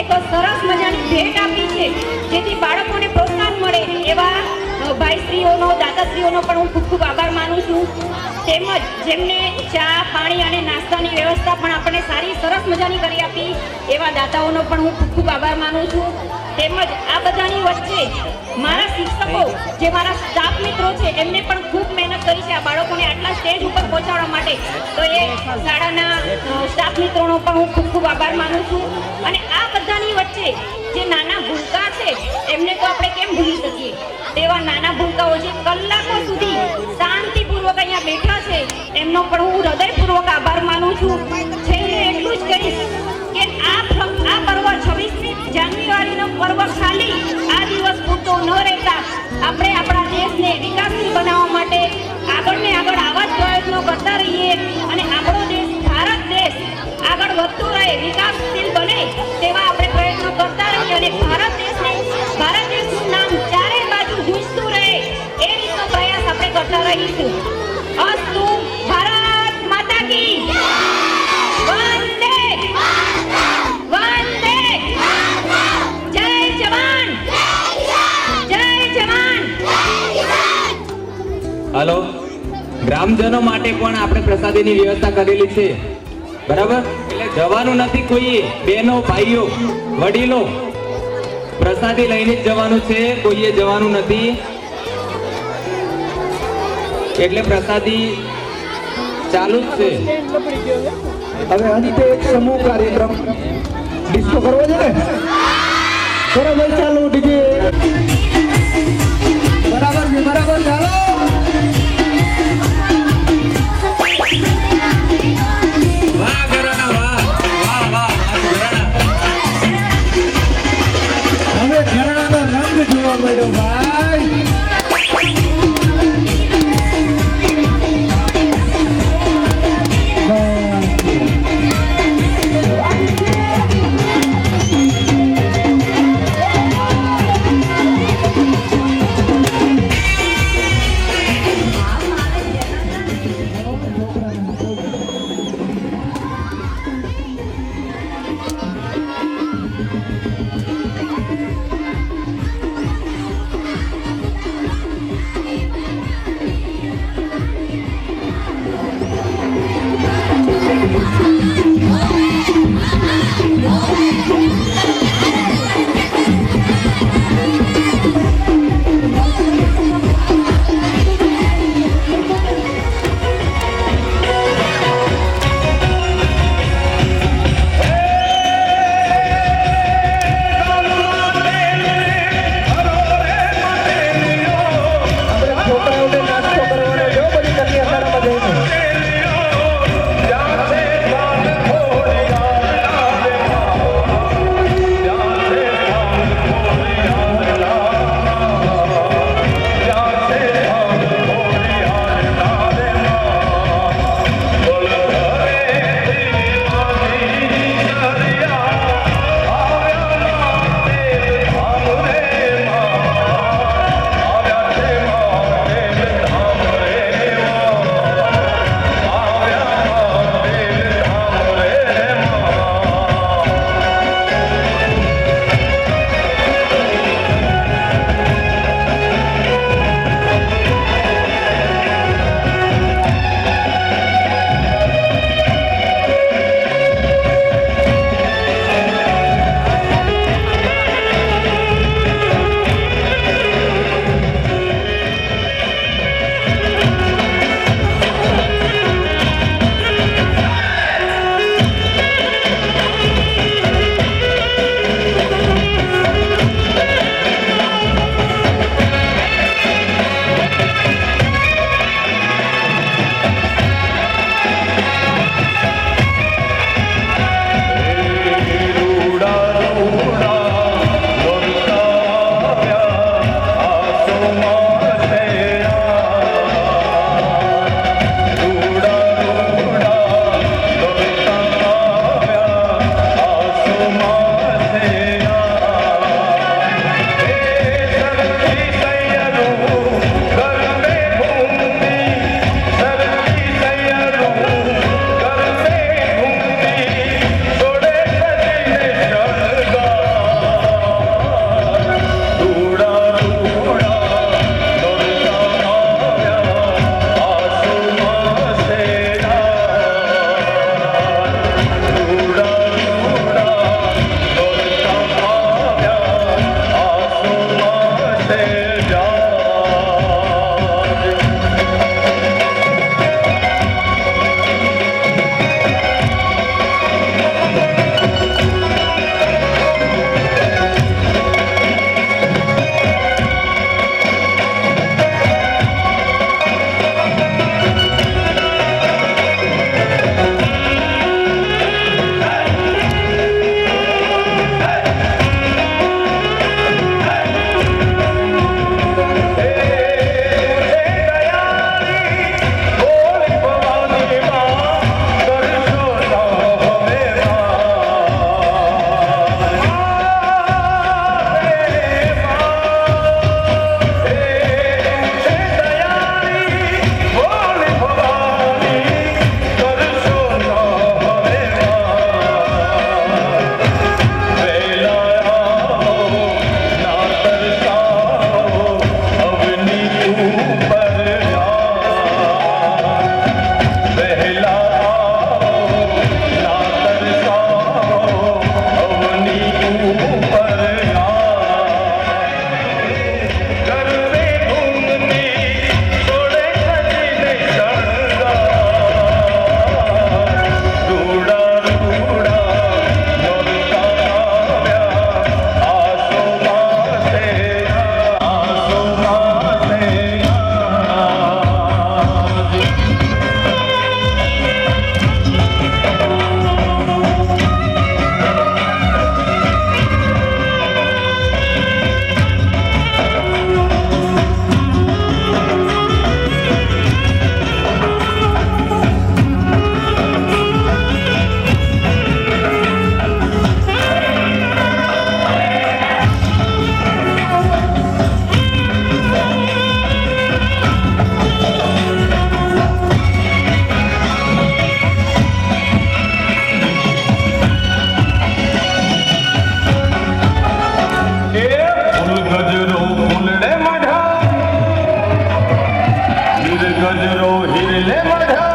એક સરસ મજાની ભેટ આપી છે જેથી બાળકોને પ્રોત્સાહન મળે એવા ભાઈશ્રીઓનો દાતાશ્રીઓનો પણ હું ખૂબ ખૂબ આભાર માનું છું. તેમજ જેમને ચા પાણી અને નાસ્તાની વ્યવસ્થા પણ આપણને સારી સરસ મજાની કરી આપી એવા દાતાઓનો પણ હું ખૂબ ખૂબ આભાર માનું છું. તેમજ આ બધાની વચ્ચે મારા શિક્ષકો જે મારા સ્ટાફ મિત્રો છે એમને પણ ખૂબ મહેનત કરી છે આ બાળકોને આટલા સ્ટેજ ઉપર પહોંચાડવા માટે. તો એ શાળાના સ્ટાફ મિત્રોનો પણ હું ખૂબ ખૂબ આભાર માનું છું. અને આ બધાની વચ્ચે જે નાના ભૂલકા છે એમને તો આપણે કેમ ભૂલી શકીએ, તેવા નાના ભૂલકાઓ જે કલાકો સુધી શાંતિપૂર્વક અહીંયા બેઠા છે એમનો પણ હું હૃદયપૂર્વક આભાર માનું છું. છેલ્લે એટલું જ કહીશ કે આ પર્વ 26મી જાન્યુઆરીનો પર્વ ખાલી આ દિવસ પૂરતો ન રહેતા આપણે આપણા દેશને વિકાસશીલ બનાવવા માટે આગળ આવા જ પ્રયત્નો કરતા રહીએ અને આપણો દેશ ભારત દેશ આગળ વધતો રહે, વિકાસશીલ બને તેવા આપણે પ્રયત્નો કરતા રહીએ અને ભારત દેશનું નામ ચારે બાજુ ગૂંજતું રહે એ રીતનો પ્રયાસ આપણે કરતા રહીશું. અસ્તુ ભારત માતા કી વંદે વંદે જય જવાન જય જવાન. હલો, ગ્રામજનો માટે પણ આપણે પ્રસાદીની વ્યવસ્થા કરેલી છે, બરાબર? એટલે જવાનું નથી કોઈએ, બહેનો ભાઈઓ વડીલો પ્રસાદી લઈને જ જવાનું છે, કોઈએ જવાનું નથી. એટલે પ્રસાદી ચાલુ જ છે. હવે અંતે એક સમૂહ કાર્યક્રમ ડિસ્કો કરવો છે ને? બરાબર, ચાલો ડીજે. બરાબર છે, બરાબર, ચાલો. વાહ ઘરાણા, વાહ વાહ વાહ ઘરાણા. હવે ઘરાણાનો રંગ જોવા મળ્યો ભાઈ. ગજરો હિરલે મઢા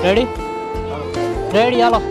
રેડી રેડી હાલો